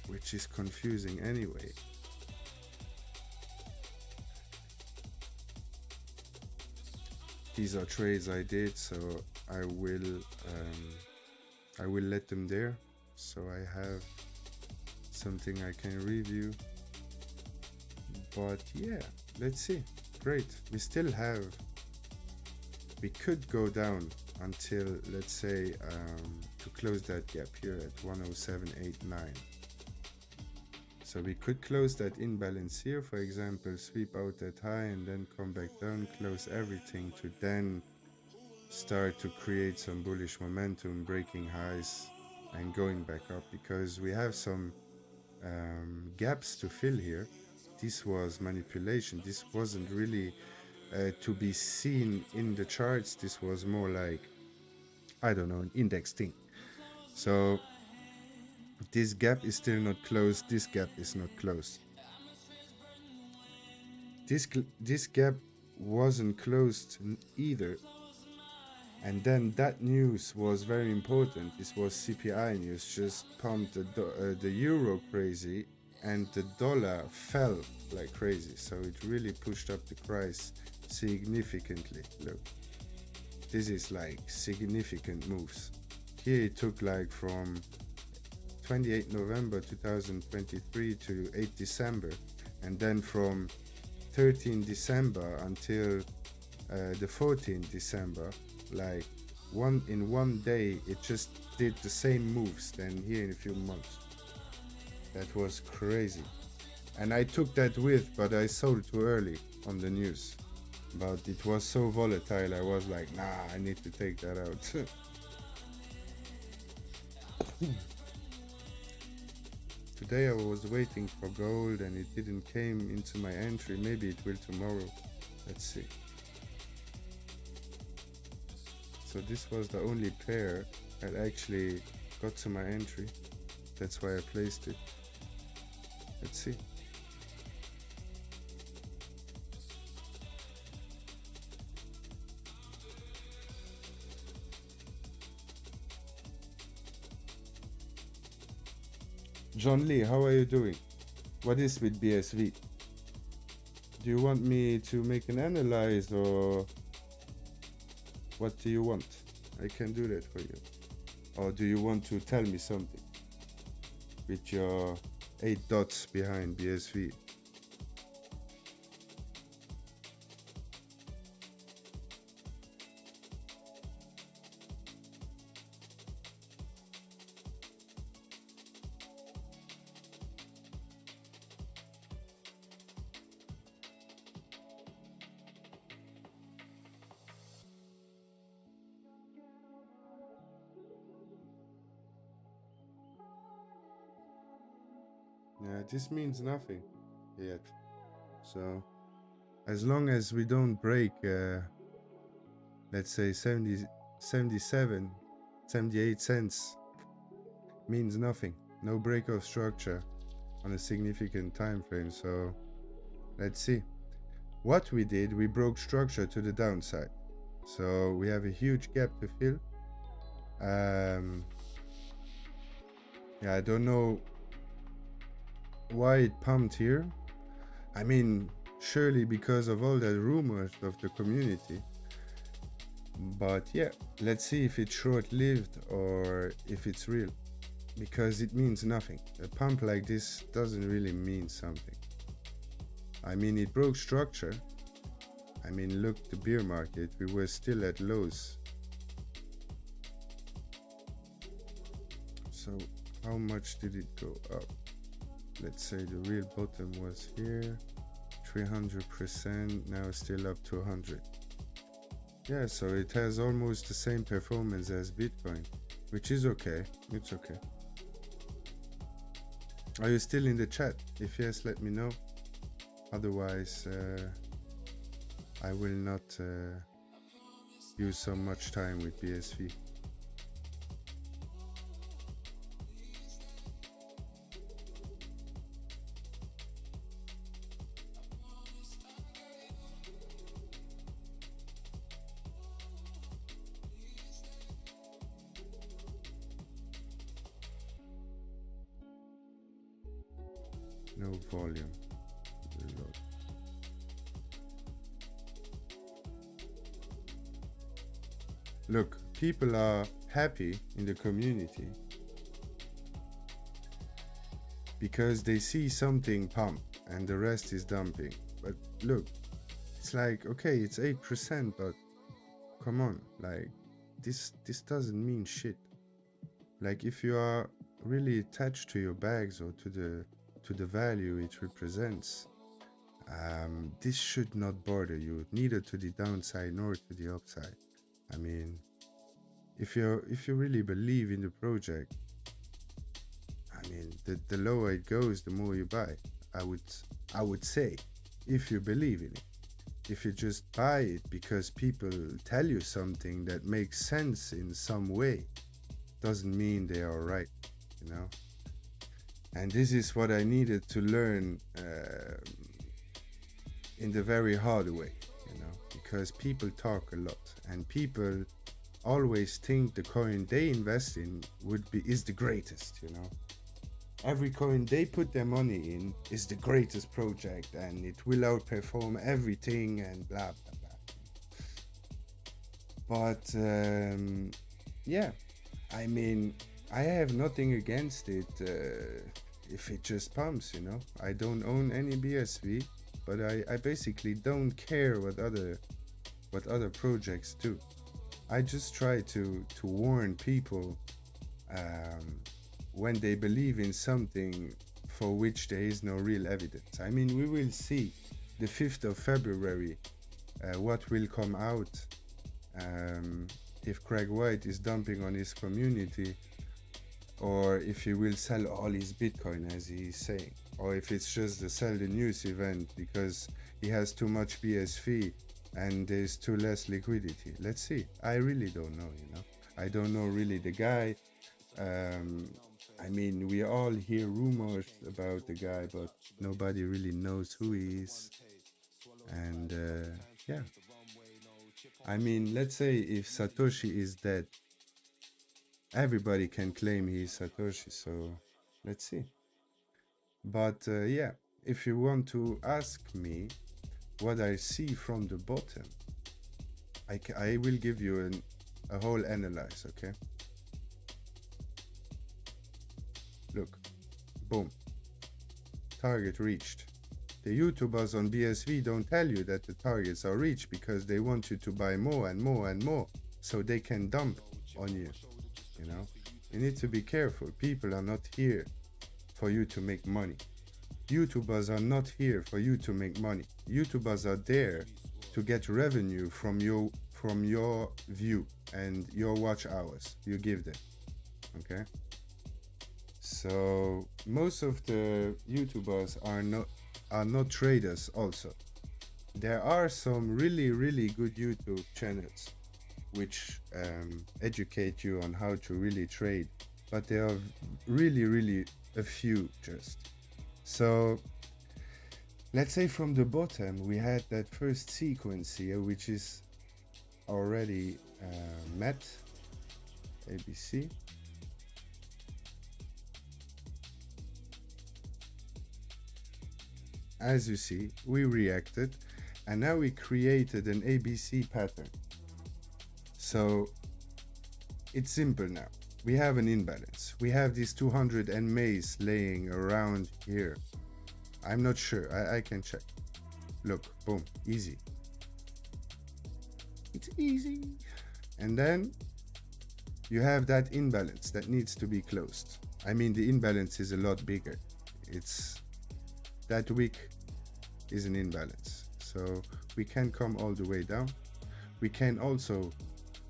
which is confusing anyway. These are trades I did, so I will let them there, so I have something I can review. But yeah, let's see. Great. We could go down until, let's say, to close that gap here at 107.89. So we could close that imbalance here, for example, sweep out that high and then come back down, close everything to then start to create some bullish momentum, breaking highs and going back up, because we have some gaps to fill here. This was manipulation. This wasn't really to be seen in the charts. This was more like, I don't know, an index thing. So this gap is still not closed. This gap is not closed. This gap wasn't closed either. And then that news was very important. This was CPI news, just pumped the euro crazy, and the dollar fell like crazy. So it really pushed up the price significantly. Look, this is like significant moves. Here it took like from 28 November 2023 to 8 December, and then from 13 December until the 14th December, like in one day it just did the same moves than here in a few months. That was crazy. And I took that with, but I sold too early on the news. But it was so volatile, I was like, nah, I need to take that out. Today I was waiting for gold and it didn't came into my entry. Maybe it will tomorrow. Let's see. So this was the only pair that actually got to my entry. That's why I placed it. Let's see. John Lee, how are you doing? What is with BSV? Do you want me to make an analyze or what do you want? I can do that for you. Or do you want to tell me something with your 8 dots behind BSV? Yeah, this means nothing yet. So as long as we don't break, let's say 77, 78 cents, means nothing. No break of structure on a significant time frame. So let's see. What we did, we broke structure to the downside. So we have a huge gap to fill. Yeah, I don't know why it pumped here. I mean, surely because of all the rumors of the community. But yeah, let's see if it's short-lived or if it's real. Because it means nothing. A pump like this doesn't really mean something. I mean, it broke structure. I mean, look, the bear market, we were still at lows. So how much did it go up? Let's say the real bottom was here, 300%, now still up to 100. Yeah, so it has almost the same performance as Bitcoin, which is okay. It's okay. Are you still in the chat? If yes, let me know. Otherwise, I will not use so much time with BSV. No volume. Reload. Look, people are happy in the community because they see something pump and the rest is dumping. But look, it's like, okay, it's 8%, but come on, like this doesn't mean shit. Like if you are really attached to your bags or to the value it represents, this should not bother you, neither to the downside nor to the upside. I mean, if you really believe in the project, I mean, the lower it goes, the more you buy. I would say, if you believe in it. If you just buy it because people tell you something that makes sense in some way, doesn't mean they are right, you know. And this is what I needed to learn in the very hard way, you know, because people talk a lot and people always think the coin they invest in is the greatest, you know. Every coin they put their money in is the greatest project and it will outperform everything and blah blah blah. But yeah, I mean, I have nothing against it if it just pumps, you know. I don't own any BSV, but I basically don't care what other projects do. I just try to warn people when they believe in something for which there is no real evidence. I mean, we will see the 5th of February what will come out if Craig White is dumping on his community. or if he will sell all his Bitcoin as he's saying, or if it's just the sell the news event because he has too much BSV and there's too less liquidity. Let's see. I really don't know, you know. I don't know really the guy. I mean, we all hear rumors about the guy, but nobody really knows who he is. And yeah, I mean, let's say if Satoshi is dead, everybody can claim he's Satoshi, so let's see. But yeah, if you want to ask me what I see from the bottom, I will give you a whole analyze, okay? Look, boom, target reached. The YouTubers on BSV don't tell you that the targets are reached because they want you to buy more and more and more so they can dump on you, you know? You need to be careful. People are not here for you to make money. YouTubers are not here for you to make money. YouTubers are there to get revenue from your view and your watch hours you give them, okay? So most of the YouTubers are not traders also. There are some really good YouTube channels which educate you on how to really trade, but there are really a few just. So let's say from the bottom we had that first sequence here, which is already met, ABC. As you see, we reacted, and now we created an ABC pattern. So it's simple now. We have an imbalance. We have these 200 MAs laying around here. I'm not sure. I can check. Look, boom, easy. It's easy. And then you have that imbalance that needs to be closed. I mean, the imbalance is a lot bigger. It's that wick is an imbalance. So we can come all the way down. We can also,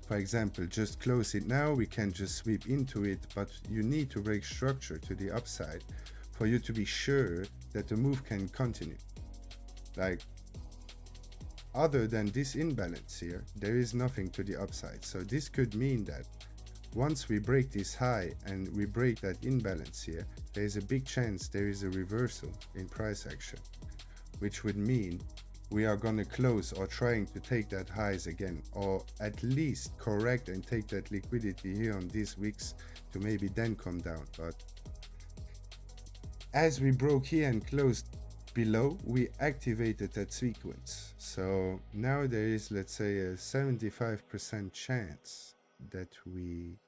for example, just close it now. We can just sweep into it, but you need to break structure to the upside for you to be sure that the move can continue. Like, other than this imbalance here, there is nothing to the upside. So this could mean that once we break this high and we break that imbalance here, there is a big chance there is a reversal in price action, which would mean we are going to close or trying to take that highs again, or at least correct and take that liquidity here on these wicks to maybe then come down. But as we broke here and closed below, we activated that sequence. So now there is, let's say, a 75% chance that we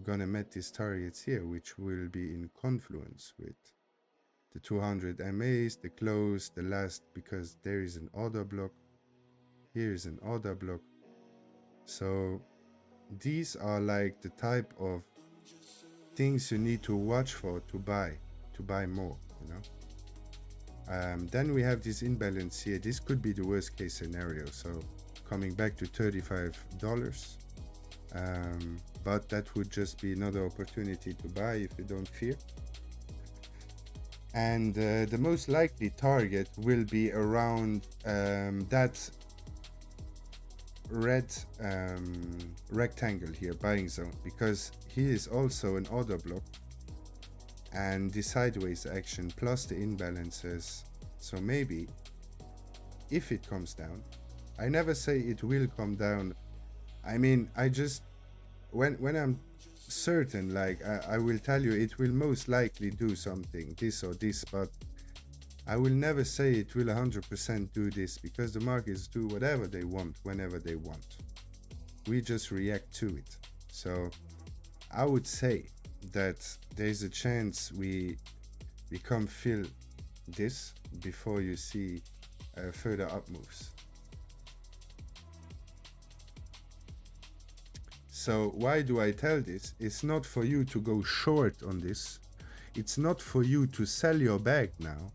gonna met these targets here, which will be in confluence with the 200 MAs, the close, the last, because there is an order block. Here is an order block. So these are like the type of things you need to watch for to buy more, you know. Then we have this imbalance here. This could be the worst case scenario. So coming back to $35, but that would just be another opportunity to buy if you don't fear. And the most likely target will be around that red rectangle here, buying zone, because here is also an order block and the sideways action plus the imbalances. So maybe if it comes down, I never say it will come down. I mean, I just when I'm certain, like I will tell you it will most likely do something, this or this, but I will never say it will 100% do this, because the markets do whatever they want whenever they want. We just react to it. So I would say that there's a chance we come fill this before you see further up moves. So why do I tell this? It's not for you to go short on this. It's not for you to sell your bag now.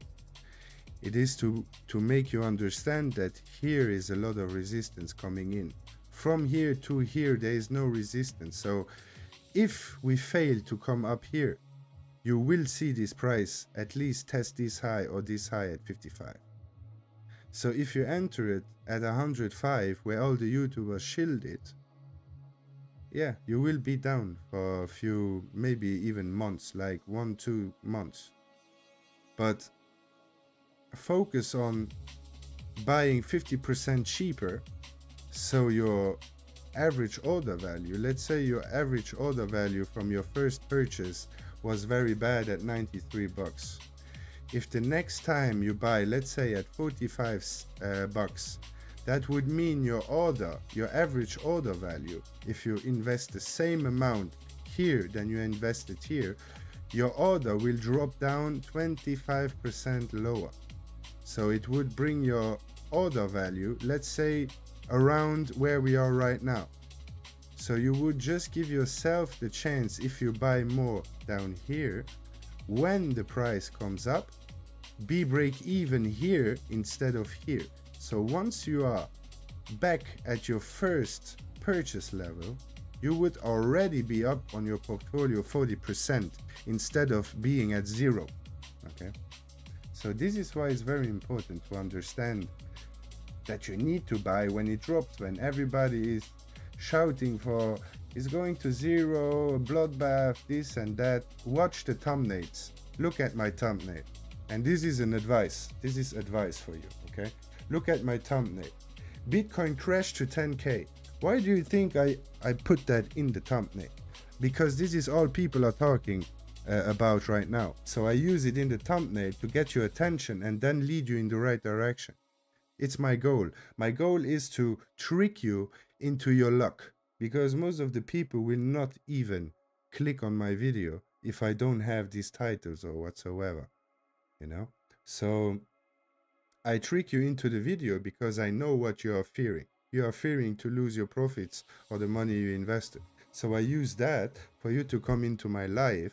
It is to make you understand that here is a lot of resistance coming in. From here to here, there is no resistance. So if we fail to come up here, you will see this price at least test this high or this high at 55. So if you enter it at 105, where all the YouTubers shield it, yeah, you will be down for a few, maybe even months, like 1-2 months. But focus on buying 50% cheaper, so your average order value, let's say your average order value from your first purchase was very bad at 93 bucks. If the next time you buy, let's say at 45 bucks, that would mean your average order value, if you invest the same amount here than you invested here, your order will drop down 25% lower. So it would bring your order value, let's say, around where we are right now. So you would just give yourself the chance, if you buy more down here, when the price comes up, be break even here instead of here. So once you are back at your first purchase level, you would already be up on your portfolio 40% instead of being at zero. Okay, so this is why it's very important to understand that you need to buy when it drops, when everybody is shouting for it's going to zero, bloodbath, this and that. Watch the thumbnails. Look at my thumbnail. And this is an advice. This is advice for you, okay? Look at my thumbnail. Bitcoin crashed to 10K. Why do you think I put that in the thumbnail? Because this is all people are talking about right now. So I use it in the thumbnail to get your attention and then lead you in the right direction. It's my goal. My goal is to trick you into your luck, because most of the people will not even click on my video if I don't have these titles or whatsoever, you know? So I trick you into the video because I know what you are fearing. You are fearing to lose your profits or the money you invested. So I use that for you to come into my live,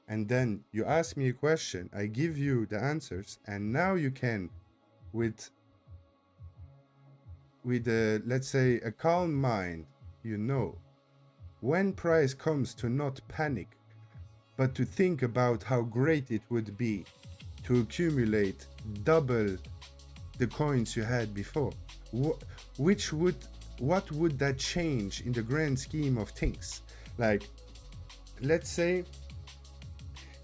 and then you ask me a question, I give you the answers, and now you can, with let's say a calm mind, you know, when price comes, to not panic, but to think about how great it would be to accumulate double the coins you had before. What would that change in the grand scheme of things? Like, let's say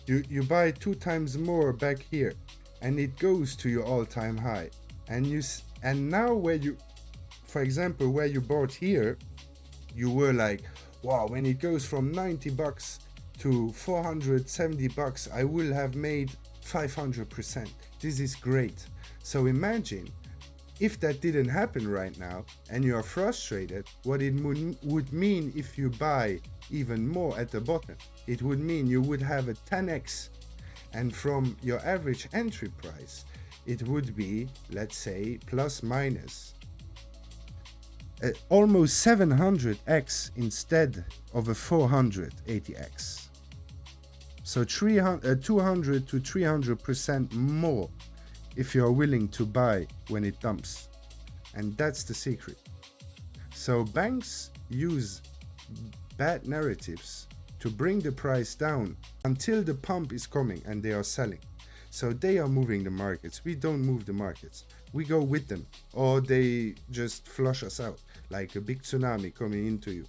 you buy 2 times more back here, and it goes to your all-time high, and now where you, for example, where you bought here, you were like, wow, when it goes from 90 bucks to 470 bucks, I will have made 500%. This is great. So imagine if that didn't happen right now and you are frustrated, what it would mean if you buy even more at the bottom. It would mean you would have a 10x, and from your average entry price, it would be, let's say, plus minus almost 700x instead of a 480x. So 200 to 300% more if you are willing to buy when it dumps. And that's the secret. So banks use bad narratives to bring the price down until the pump is coming and they are selling. So they are moving the markets. We don't move the markets. We go with them, or they just flush us out like a big tsunami coming into you.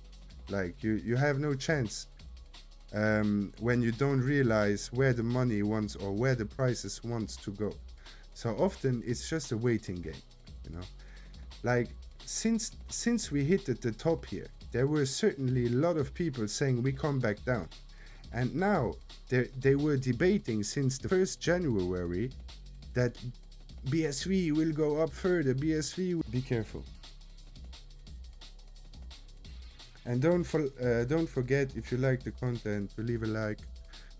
Like you have no chance when you don't realize where the money wants or where the prices wants to go. So often it's just a waiting game, you know. Like since we hit at the top here, there were certainly a lot of people saying we come back down, and now they were debating since the 1st January that BSV will go up further. BSV, be careful. And don't forget, if you like the content, to leave a like,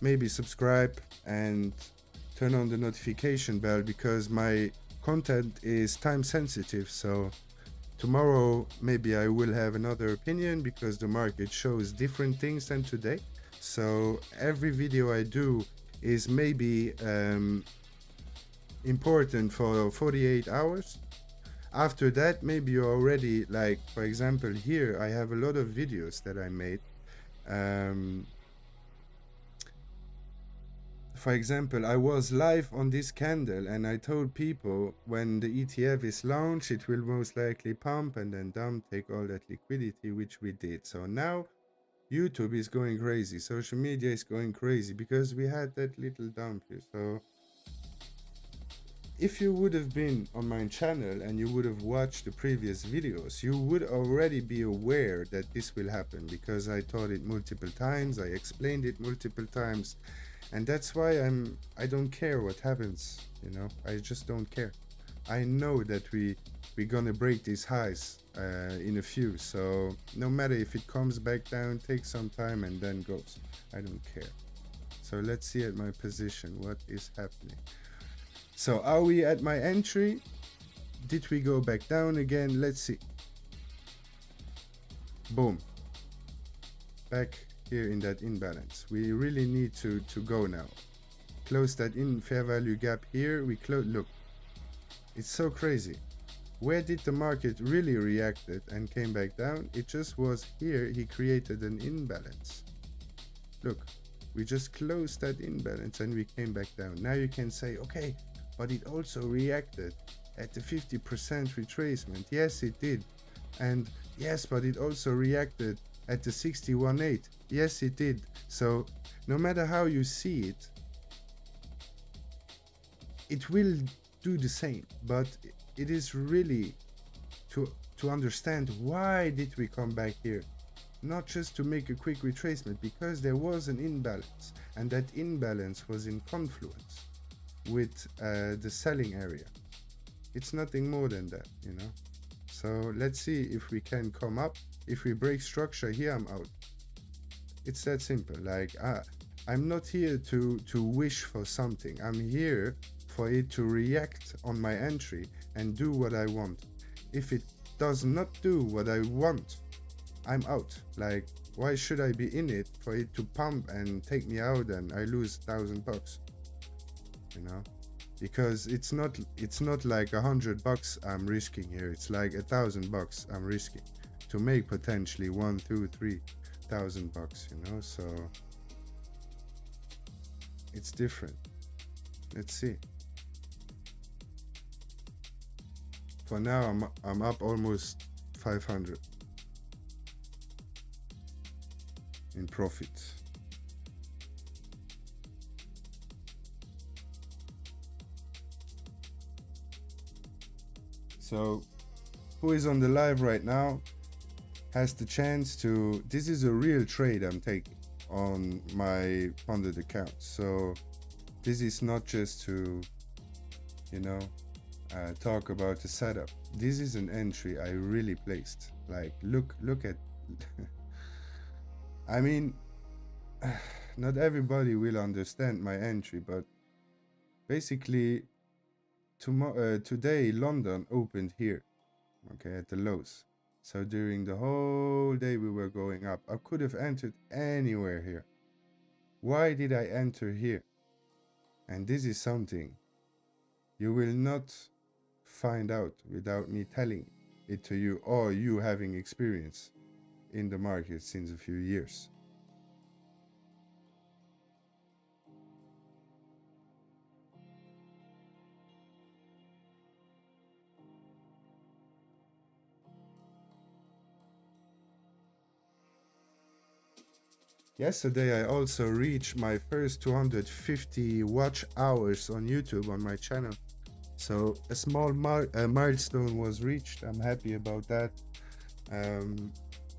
maybe subscribe and turn on the notification bell, because my content is time sensitive. So tomorrow maybe I will have another opinion, because the market shows different things than today. So every video I do is maybe important for 48 hours. After that, maybe you're already, like, for example, here I have a lot of videos that I made Um, for example, I was live on this candle and I told people when the ETF is launched, it will most likely pump and then dump, take all that liquidity, which we did. So now YouTube is going crazy, social media is going crazy because we had that little dump here. So if you would have been on my channel and you would have watched the previous videos, you would already be aware that this will happen because I taught it multiple times, I explained it multiple times, and that's why I don't care what happens, you know. I just don't care. I know that we're gonna break these highs in a few, so no matter if it comes back down, takes some time and then goes, I don't care. So let's see at my position what is happening. So are we at my entry? Did we go back down again? Let's see. Boom, back here in that imbalance. We really need to go now. Close that in fair value gap here. We close. Look, it's so crazy. Where did the market really reacted and came back down? It just was here. He created an imbalance. Look, we just closed that imbalance and we came back down. Now you can say, okay, but it also reacted at the 50% retracement. Yes, it did. And yes, but it also reacted at the 61.8. Yes, it did. So no matter how you see it, it will do the same. But it is really to understand why did we come back here. Not just to make a quick retracement, because there was an imbalance. And that imbalance was in confluence with the selling area. It's nothing more than that, you know. So let's see if we can come up. If we break structure here, I'm out. It's that simple. Like I'm not here to wish for something. I'm here for it to react on my entry and do what I want. If it does not do what I want, I'm out. Like, why should I be in it for it to pump and take me out and I lose $1,000? You know, because it's not like $100 I'm risking here. It's like $1,000 I'm risking to make potentially $1,000, $2,000, $3,000. You know, so it's different. Let's see. For now, I'm up almost 500 in profit. So who is on the live right now has the chance to, this is a real trade I'm taking on my funded account. So this is not just to, you know, talk about the setup. This is an entry I really placed. Like, look at I mean, not everybody will understand my entry, but basically today London opened here, okay, at the lows. So during the whole day we were going up. I could have entered anywhere here. Why did I enter here? And this is something you will not find out without me telling it to you, or you having experience in the market since a few years. Yesterday I also reached my first 250 watch hours on YouTube on my channel. So a small milestone was reached. I'm happy about that.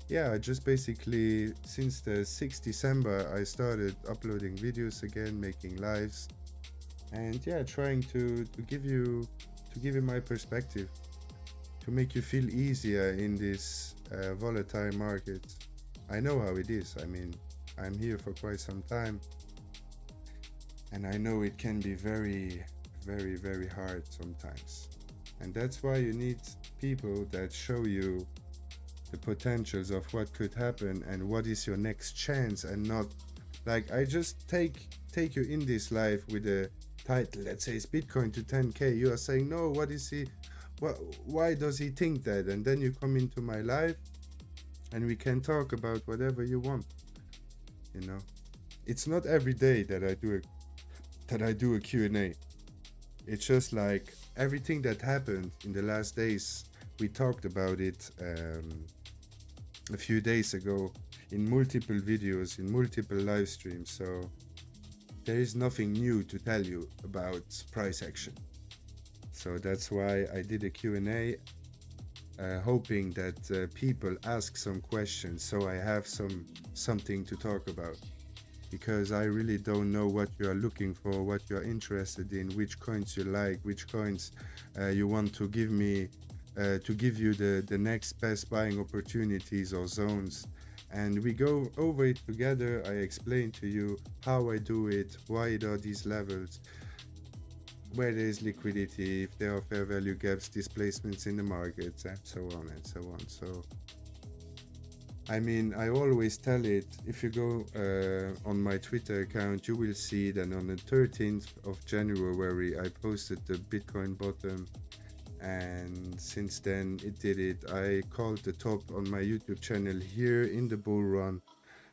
Yeah, just basically since the 6th December I started uploading videos again, making lives, and yeah, trying to give you my perspective, to make you feel easier in this volatile market. I know how it is. I mean, I'm here for quite some time, and I know it can be very, very, very hard sometimes. And that's why you need people that show you the potentials of what could happen and what is your next chance, and not like I just take you in this life with a title, let's say it's Bitcoin to 10k. You are saying, no, what is he, why does he think that? And then you come into my life and we can talk about whatever you want. you know. It's not every day that I do a Q&A. It's just like everything that happened in the last days. We talked about it a few days ago in multiple videos, in multiple live streams. So there is nothing new to tell you about price action. So that's why I did a Q&A, hoping that people ask some questions so I have something to talk about. Because I really don't know what you are looking for, what you are interested in, which coins you like, which coins you want to give me, to give you the next best buying opportunities or zones. And we go over it together. I explain to you how I do it, why there are these levels, where there is liquidity, if there are fair value gaps, displacements in the markets, and so on and so on. So I mean, I always tell it. If you go on my Twitter account, you will see that on the 13th of January, I posted the Bitcoin bottom, and since then it did it. I called the top on my YouTube channel here in the bull run.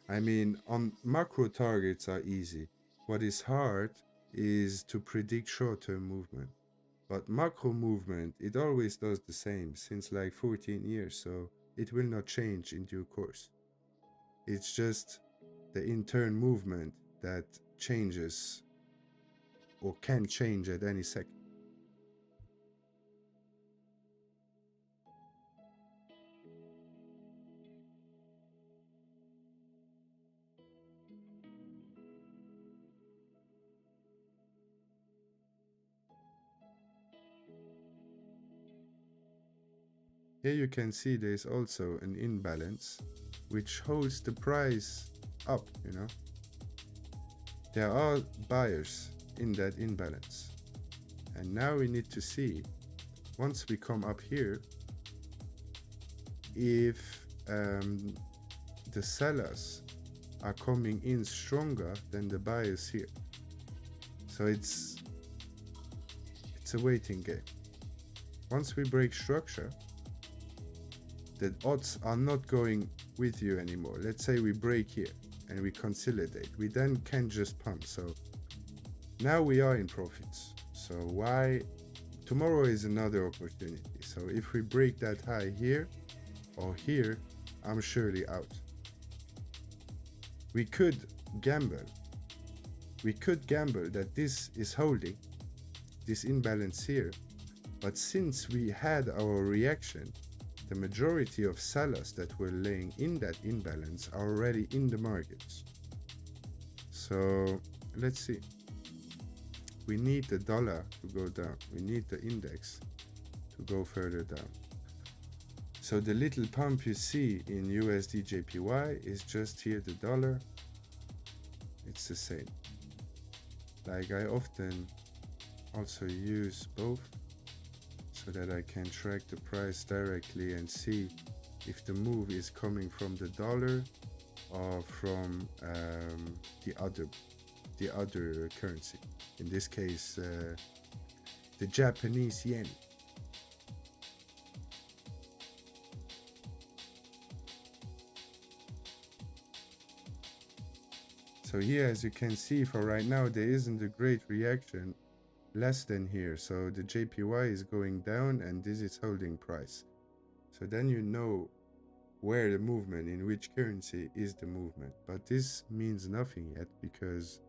I mean, on macro targets are easy. What is hard is to predict short-term movement. But macro movement, it always does the same since like 14 years, so it will not change in due course. It's just the intern movement that changes or can change at any second. Here you can see there's also an imbalance which holds the price up, you know. There are buyers in that imbalance. And now we need to see, once we come up here, if the sellers are coming in stronger than the buyers here. So it's a waiting game. Once we break structure, the odds are not going with you anymore. Let's say we break here and we consolidate. We then can just pump. So now we are in profits. So why? Tomorrow is another opportunity. So if we break that high here or here, I'm surely out. We could gamble. We could gamble that this is holding, this imbalance here. But since we had our reaction, the majority of sellers that were laying in that imbalance are already in the markets. So let's see. We need the dollar to go down. We need the index to go further down. So the little pump you see in USD JPY is just here the dollar. It's the same. Like I often also use both so that I can track the price directly and see if the move is coming from the dollar or from the other currency. In this case, the Japanese yen. So here, as you can see, for right now, there isn't a great reaction, less than here. So the JPY is going down and this is holding price. So then you know where the movement, in which currency is the movement. But this means nothing yet because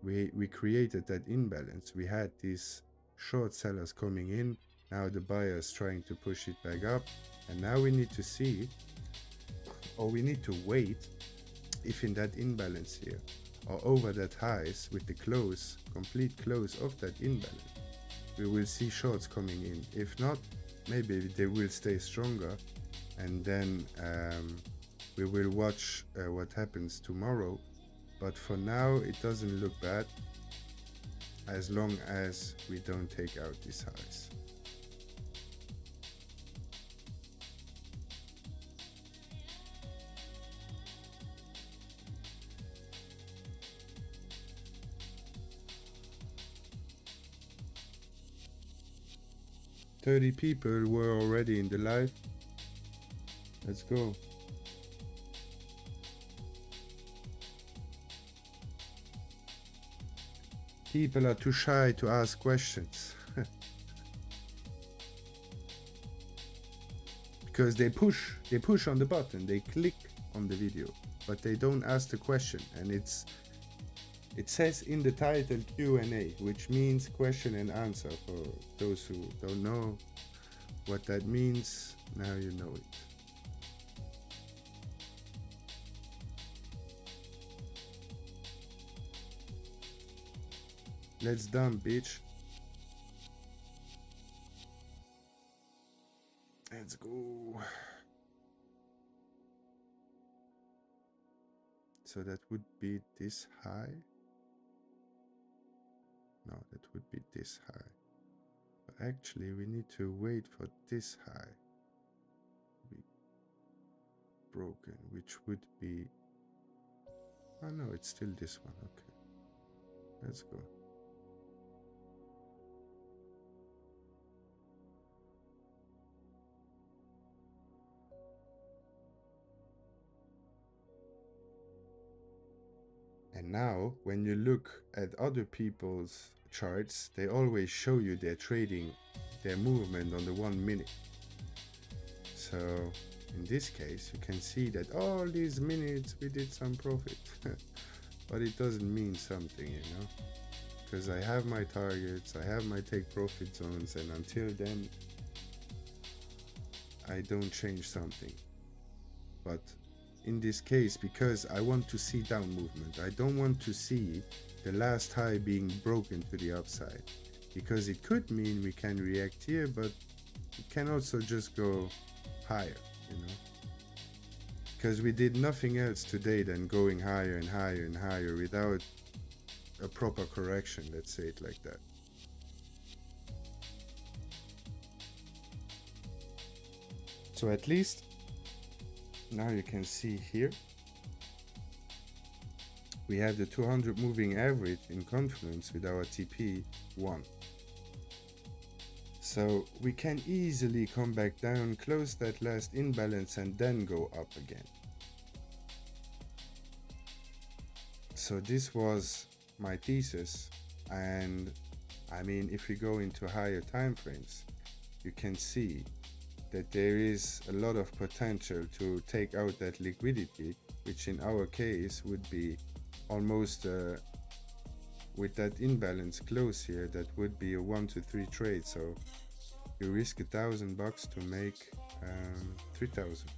we created that imbalance. We had these short sellers coming in. Now the buyers trying to push it back up. And now we need to see, or we need to wait, if in that imbalance here or over that highs with the close, complete close of that imbalance, we will see shorts coming in. If not, maybe they will stay stronger, and then we will watch what happens tomorrow. But for now, it doesn't look bad as long as we don't take out these highs. People were already in the live. Let's go. People are too shy to ask questions. Because they push on the button, they click on the video, but they don't ask the question. And it says in the title Q&A, which means question and answer. For those who don't know what that means, now you know it. Let's dump, bitch. Let's go. So that would be this high. No, that would be this high. But actually, we need to wait for this high to be broken, which would be... Oh no, it's still this one. Okay. Let's go. And now, when you look at other people's charts, they always show you their trading, their movement on the 1 minute. So in this case, you can see that all these minutes we did some profit. But it doesn't mean something, you know, because I have my targets, I have my take profit zones, and until then I don't change something. But in this case, because I want to see down movement, I don't want to see the last high being broken to the upside, because it could mean we can react here, but it can also just go higher, you know, because we did nothing else today than going higher and higher and higher without a proper correction, let's say it like that. So at least now you can see here we have the 200 moving average in confluence with our TP 1. So we can easily come back down, close that last imbalance, and then go up again. So this was my thesis, and I mean, if we go into higher time frames, you can see that there is a lot of potential to take out that liquidity, which in our case would be almost with that imbalance close here, that would be a 1 to 3 trade. So you risk $1,000 to make 3,000.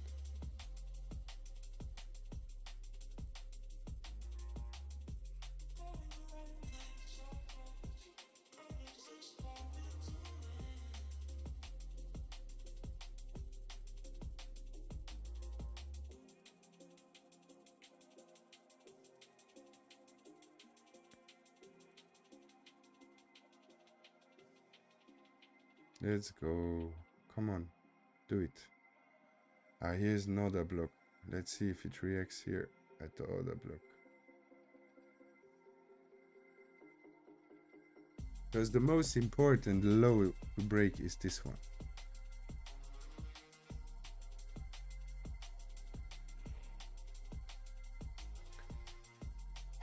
Let's go. Come on, do it. Here's another block. Let's see if it reacts here at the other block. Because the most important low to break is this one.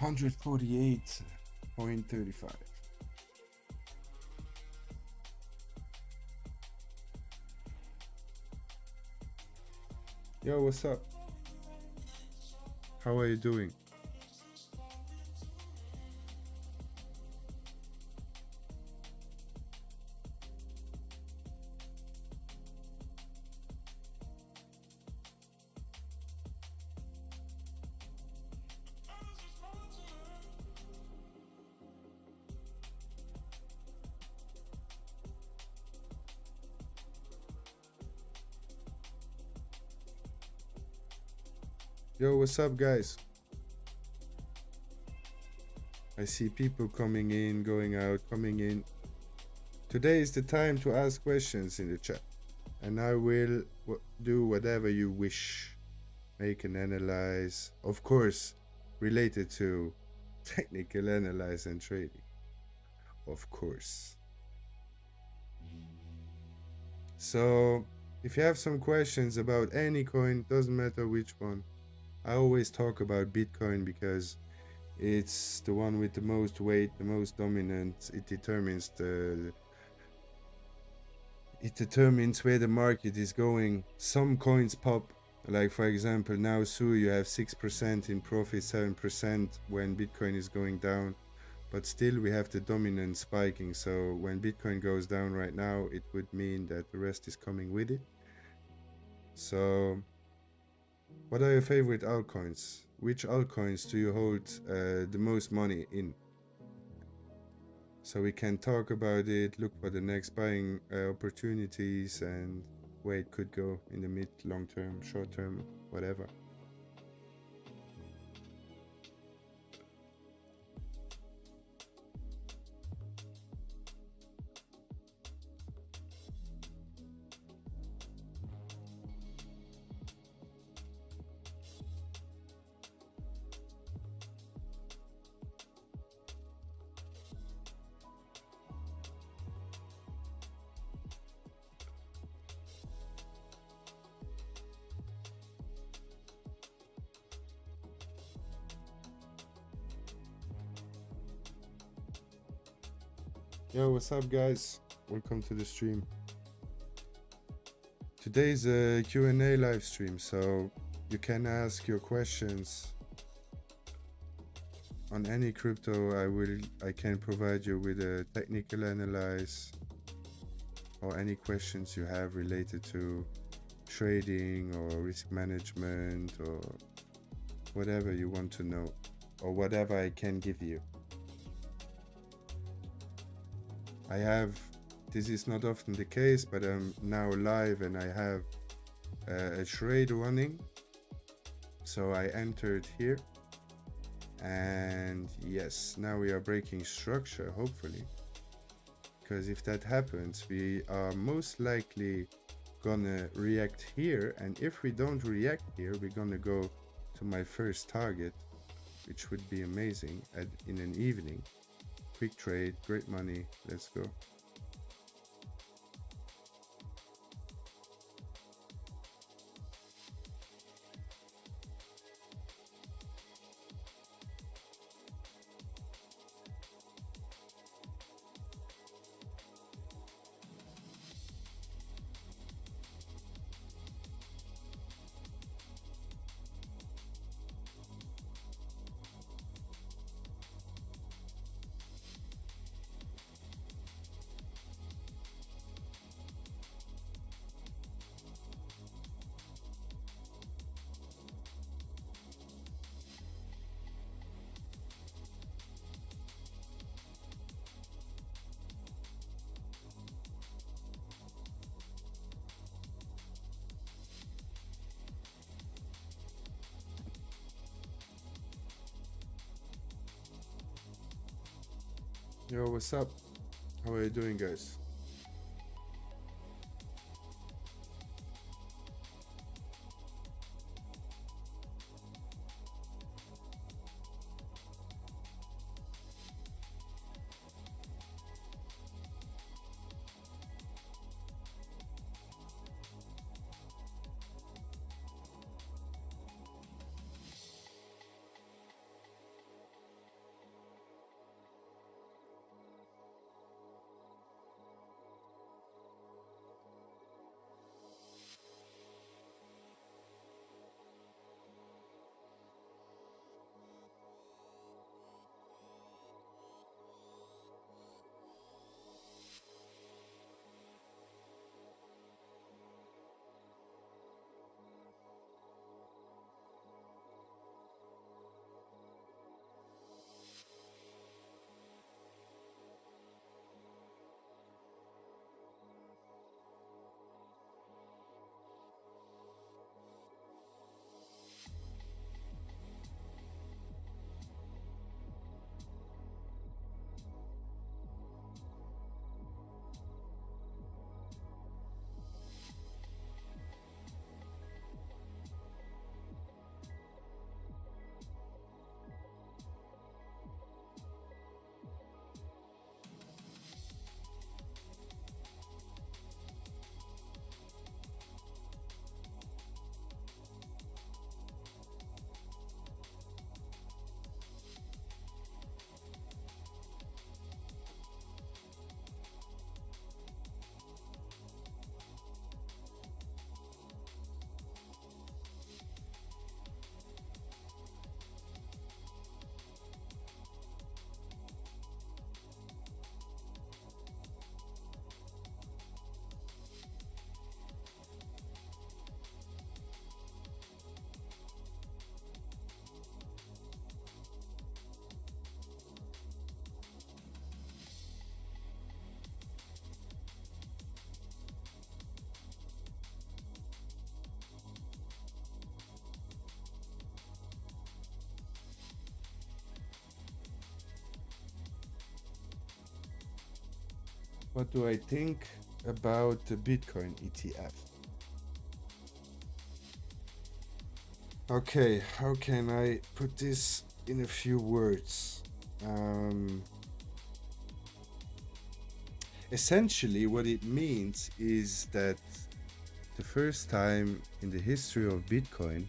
$148.35. Yo, what's up? How are you doing? Yo, what's up, guys? I see people coming in, going out, coming in. Today is the time to ask questions in the chat, and I will do whatever you wish. Make an analyze, of course, related to technical analyze and trading, of course. So if you have some questions about any coin, doesn't matter which one, I always talk about Bitcoin because It's the one with the most weight, the most dominant. It determines where the market is going. Some coins pop, like for example now Su, you have 6% in profit, 7% when Bitcoin is going down, but still we have the dominant spiking. So when Bitcoin goes down right now, it would mean that the rest is coming with it. So what are your favorite altcoins? Which altcoins do you hold the most money in? So we can talk about it, look for the next buying opportunities and where it could go in the mid, long term, short term, whatever. Yo, what's up guys? Welcome to the stream. Today's a Q&A live stream, so you can ask your questions on any crypto. I can provide you with a technical analysis or any questions you have related to trading or risk management or whatever you want to know, or whatever I can give you. This is not often the case, but I'm now live and I have a trade running. So I entered here, and yes, now we are breaking structure, hopefully, because if that happens, we are most likely gonna react here, and if we don't react here, we're gonna go to my first target, which would be amazing in an evening. Quick trade, great money, let's go. Yo, what's up? How are you doing, guys? What do I think about the Bitcoin ETF? Okay, how can I put this in a few words? Essentially, what it means is that the first time in the history of Bitcoin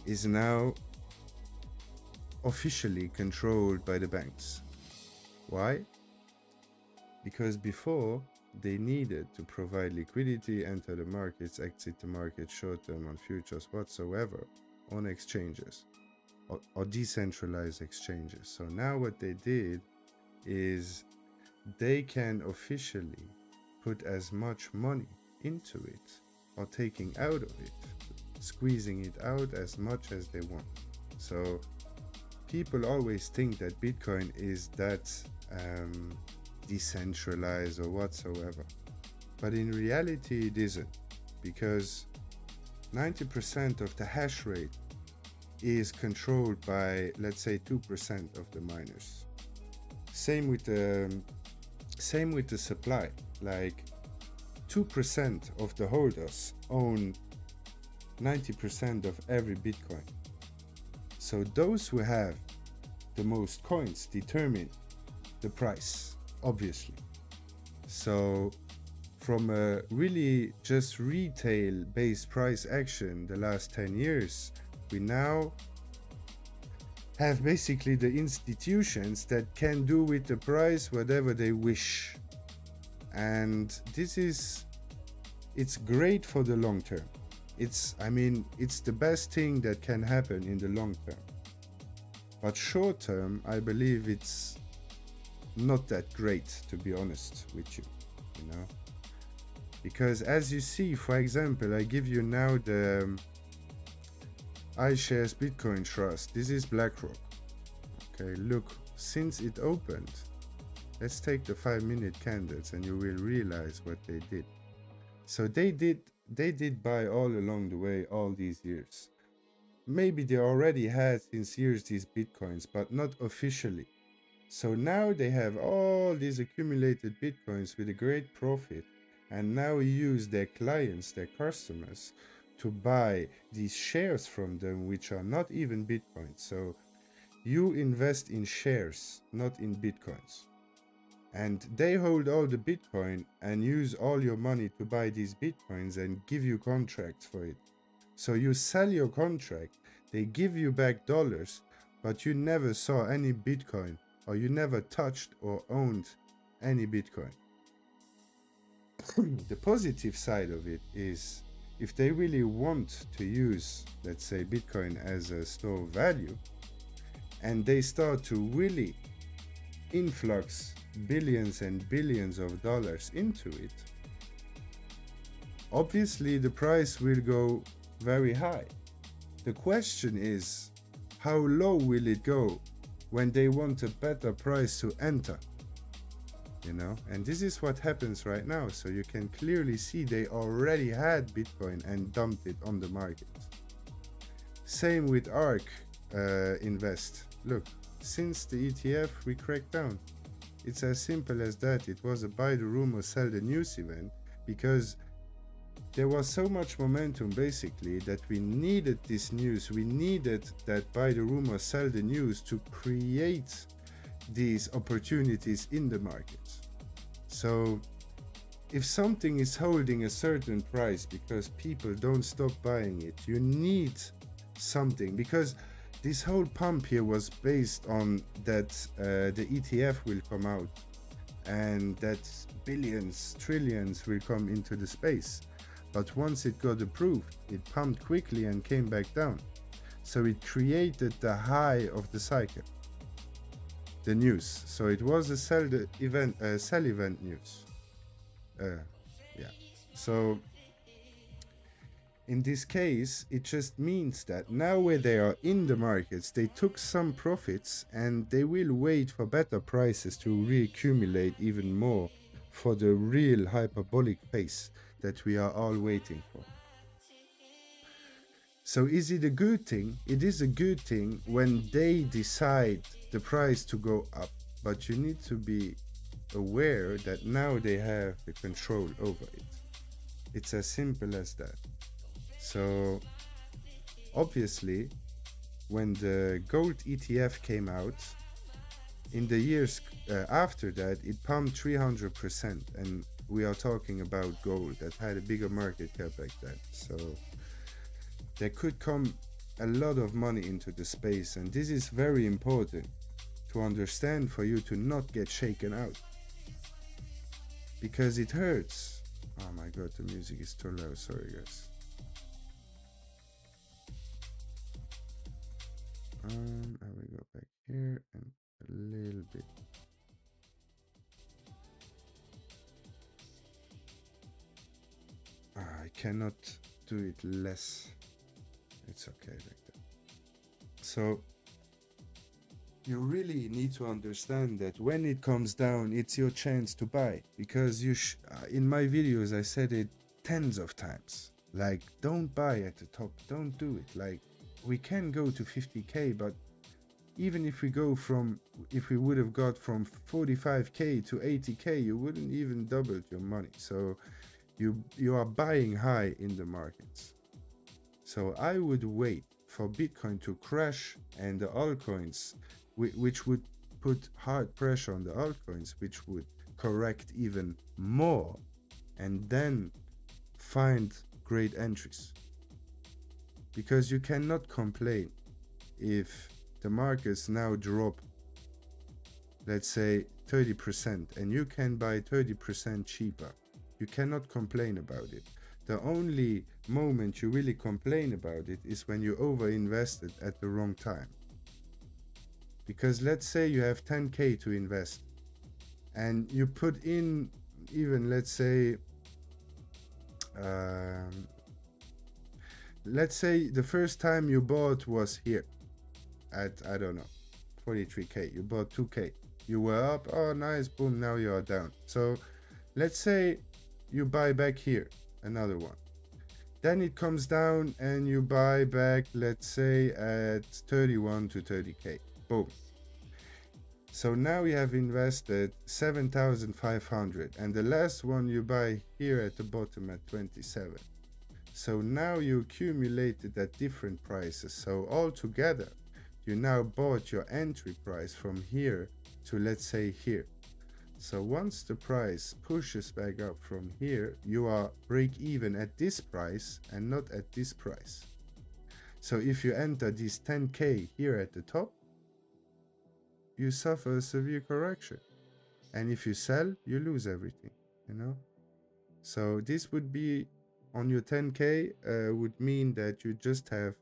is now officially controlled by the banks. Why? Because before they needed to provide liquidity, enter the markets, exit the market short term on futures whatsoever on exchanges or decentralized exchanges. So now what they did is they can officially put as much money into it or taking out of it, squeezing it out as much as they want. So people always think that Bitcoin is that decentralized or whatsoever, but in reality it isn't, because 90% of the hash rate is controlled by, let's say, 2% of the miners. Same with the supply. Like 2% of the holders own 90% of every Bitcoin. So those who have the most coins determine the price, obviously. So from a really just retail based price action the last 10 years, we now have basically the institutions that can do with the price whatever they wish. And it's great for the long term. It's the best thing that can happen in the long term. But short term, I believe it's not that great, to be honest with you, because as you see, for example, I give you now the iShares Bitcoin Trust. This is BlackRock. Okay, look, since it opened, let's take the 5-minute candles and you will realize what they did. So they did buy all along the way all these years. Maybe they already had since years these Bitcoins, but not officially. So now they have all these accumulated Bitcoins with a great profit, and now use their clients, their customers, to buy these shares from them, which are not even Bitcoins. So you invest in shares, not in Bitcoins. And they hold all the Bitcoin and use all your money to buy these Bitcoins and give you contracts for it. So you sell your contract, they give you back dollars, but you never saw any Bitcoin, or you never touched or owned any Bitcoin. The positive side of it is, if they really want to use, let's say, Bitcoin as a store of value, and they start to really influx billions and billions of dollars into it, obviously the price will go very high. The question is, how low will it go when they want a better price to enter? And this is what happens right now. So you can clearly see they already had Bitcoin and dumped it on the market. Same with ARK Invest. Look, since the ETF we cracked down. It's as simple as that. It was a buy the rumor, sell the news event, because there was so much momentum basically that we needed this news. We needed that buy the rumor, sell the news to create these opportunities in the market. So if something is holding a certain price because people don't stop buying it, you need something, because this whole pump here was based on that the ETF will come out and that billions, trillions will come into the space. But once it got approved, it pumped quickly and came back down. So it created the high of the cycle, the news. So it was a sell event news. So in this case, it just means that now where they are in the markets, they took some profits and they will wait for better prices to reaccumulate even more for the real hyperbolic phase that we are all waiting for. So is it a good thing? It is a good thing when they decide the price to go up, but you need to be aware that now they have the control over it. It's as simple as that. So obviously, when the gold ETF came out, in the years after that, it pumped 300%, and we are talking about gold that had a bigger market cap back then. So there could come a lot of money into the space, and this is very important to understand for you to not get shaken out, because it hurts. Oh my god, the music is too loud. Sorry guys. I will go back here and a little bit. I cannot do it less. It's okay like that. So you really need to understand that when it comes down, it's your chance to buy, because in my videos I said it tens of times. Like, don't buy at the top, don't do it. Like, we can go to 50k, but even if we would have got from 45k to 80k, you wouldn't even double your money. So you are buying high in the markets. So I would wait for Bitcoin to crash and the altcoins, which would put hard pressure on the altcoins, which would correct even more, and then find great entries. Because you cannot complain if the markets now drop, let's say 30%, and you can buy 30% cheaper. You cannot complain about it. The only moment you really complain about it is when you over-invested at the wrong time. Because let's say you have 10k to invest, and you put in even, let's say the first time you bought was here at, I don't know, 43k. You bought 2k. You were up, oh nice, boom, now you are down. So let's say you buy back here, another one. Then it comes down and you buy back, let's say at 31 to 30k. Boom. So now you have invested 7,500, and the last one you buy here at the bottom at 27. So now you accumulated at different prices. So altogether, you now bought your entry price from here to, let's say, here. So once the price pushes back up from here, you are break even at this price and not at this price. So if you enter this 10k here at the top, you suffer a severe correction. And if you sell, you lose everything, you know? So this would be on your 10k, would mean that you just have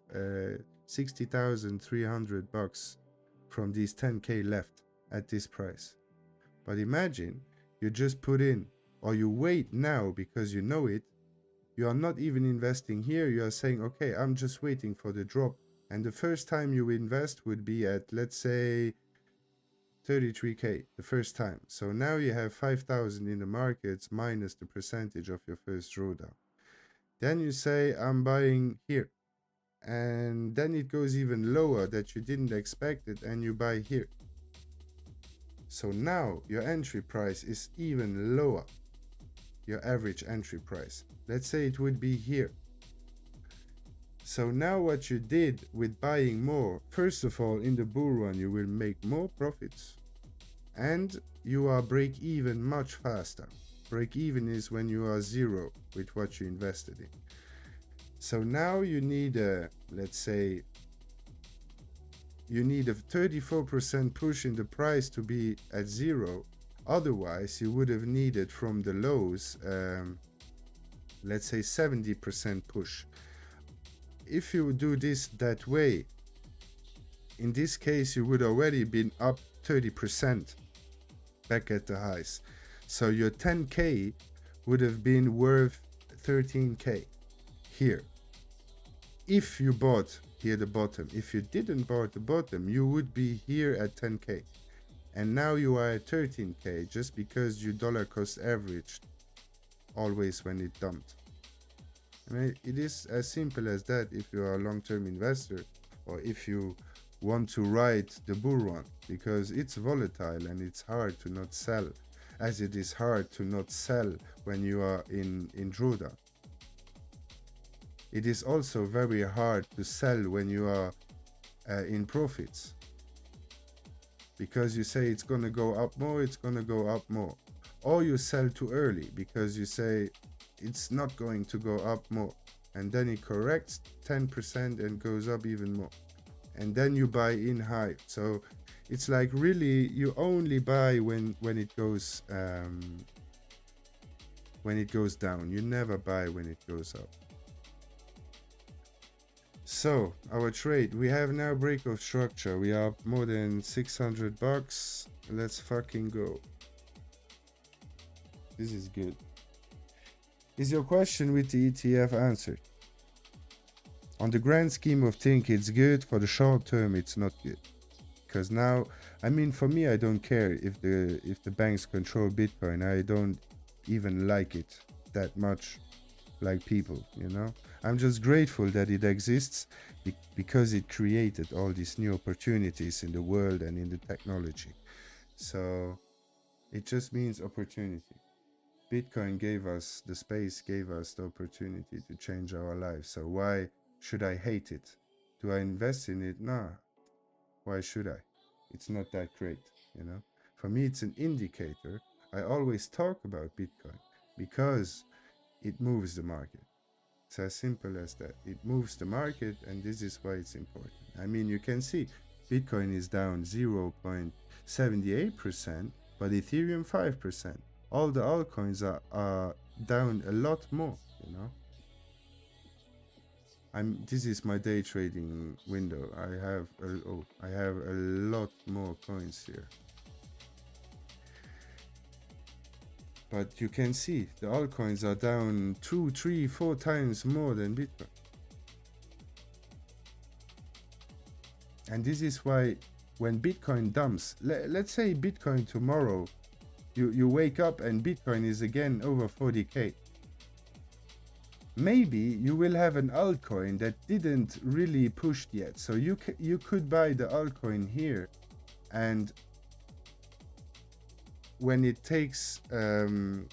60,300 bucks from these 10k left at this price. But imagine you just put in, or you wait now because you know it. You are not even investing here. You are saying, okay, I'm just waiting for the drop. And the first time you invest would be at, let's say, 33k the first time. So now you have 5,000 in the markets minus the percentage of your first drawdown. Then you say, I'm buying here. And then it goes even lower that you didn't expect it, and you buy here. So now your entry price is even lower, your average entry price. Let's say it would be here. So now what you did with buying more, first of all, in the bull run, you will make more profits, and you are break even much faster. Break even is when you are zero with what you invested in. So now you need a, let's say, you need a 34% push in the price to be at zero. Otherwise, you would have needed from the lows, let's say 70% push. If you do this that way, in this case, you would already been up 30% back at the highs. So your 10k would have been worth 13k here. If you bought here the bottom. If you didn't buy at the bottom, you would be here at 10k. And now you are at 13k just because you dollar cost averaged always when it dumped. I mean, it is as simple as that if you are a long-term investor, or if you want to ride the bull run, because it's volatile and it's hard to not sell. as it is hard to not sell when you are in drawdown. It is also very hard to sell when you are in profits, because you say it's going to go up more, it's going to go up more. Or you sell too early because you say it's not going to go up more, and then it corrects 10% and goes up even more, and then you buy in high. So it's like, really, you only buy when it goes down. You never buy when it goes up. So our trade, we have now break of structure. We are up more than $600. Let's fucking go. This is good. Is your question with the ETF answered? On the grand scheme of things, it's good. For the short term, it's not good. Because now, I mean, for me, I don't care if the banks control Bitcoin. I don't even like it that much, like people, you know. I'm just grateful that it exists, because it created all these new opportunities in the world and in the technology. So it just means opportunity. Bitcoin gave us the space, gave us the opportunity to change our lives. So why should I hate it? Do I invest in it? Nah. Why should I? It's not that great, you know. For me, it's an indicator. I always talk about Bitcoin because it moves the market. It's as simple as that. It moves the market, and this is why it's important. I mean, you can see Bitcoin is down 0.78%, but Ethereum 5%. All the altcoins are down a lot more, you know. This is my day trading window. I have a lot more coins here. But you can see the altcoins are down 2, 3, 4 times more than Bitcoin. And this is why when Bitcoin dumps, let's say Bitcoin tomorrow, you wake up and Bitcoin is again over 40k. Maybe you will have an altcoin that didn't really push yet. So you could buy the altcoin here, and when it takes when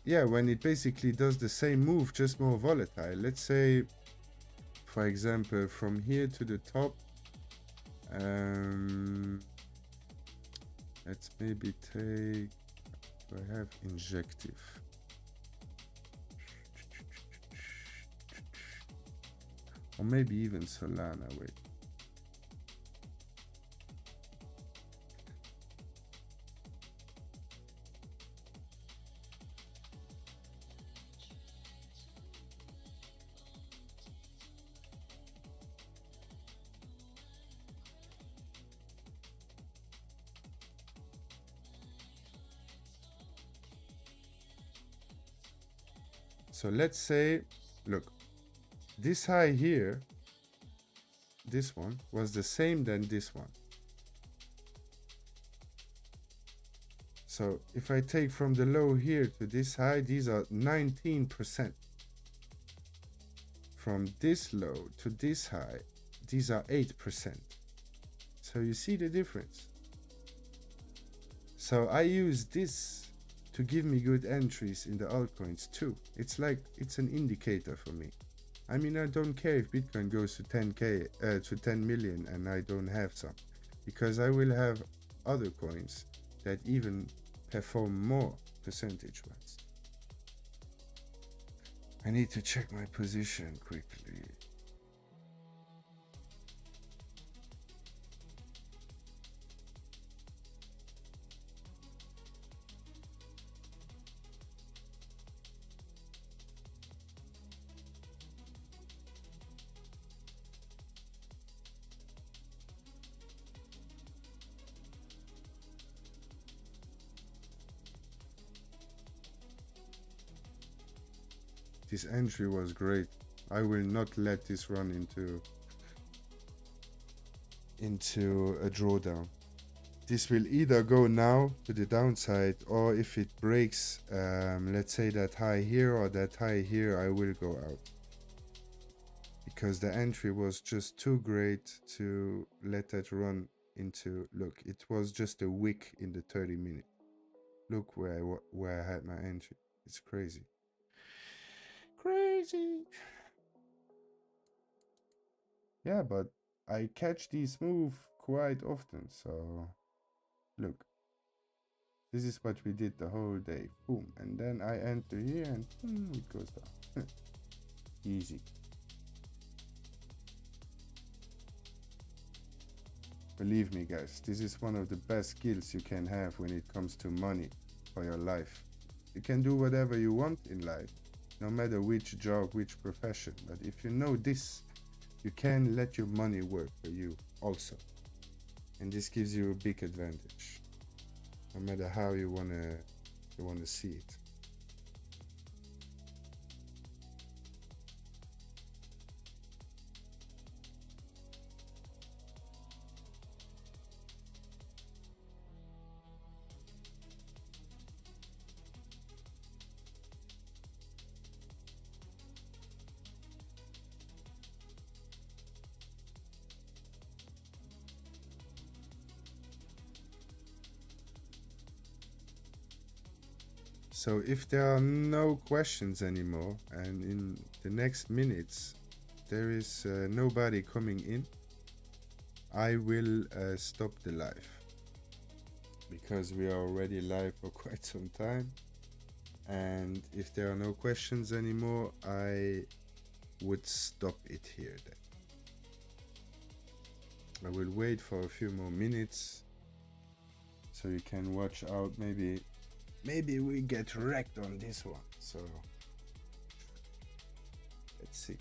it basically does the same move, just more volatile. Let's say, for example, from here to the top, let's maybe take, I have Injective. Or maybe even Solana, wait. So let's say, look, this high here, this one, was the same than this one. So if I take from the low here to this high, these are 19%. From this low to this high, these are 8%. So you see the difference. So I use this to give me good entries in the altcoins too. It's like, it's an indicator for me. I mean, I don't care if Bitcoin goes to 10k, to 10 million and I don't have some, because I will have other coins that even perform more percentage-wise. I need to check my position quickly. This entry was great. I will not let this run into a drawdown. This will either go now to the downside, or if it breaks, let's say that high here or that high here, I will go out. Because the entry was just too great to let that run into, look, it was just a wick in the 30 minute. Look where I had my entry. It's crazy. Crazy. Yeah, but I catch these move quite often, so look. This is what we did the whole day. Boom. And then I enter here and boom, it goes down. Easy. Believe me, guys, this is one of the best skills you can have when it comes to money for your life. You can do whatever you want in life, no matter which job, which profession. But if you know this, you can let your money work for you also. And this gives you a big advantage, no matter how you wanna see it. So if there are no questions anymore, and in the next minutes there is nobody coming in, I will stop the live, because we are already live for quite some time. And if there are no questions anymore, I would stop it here then. I will wait for a few more minutes so you can watch out. Maybe we get wrecked on this one, so let's see.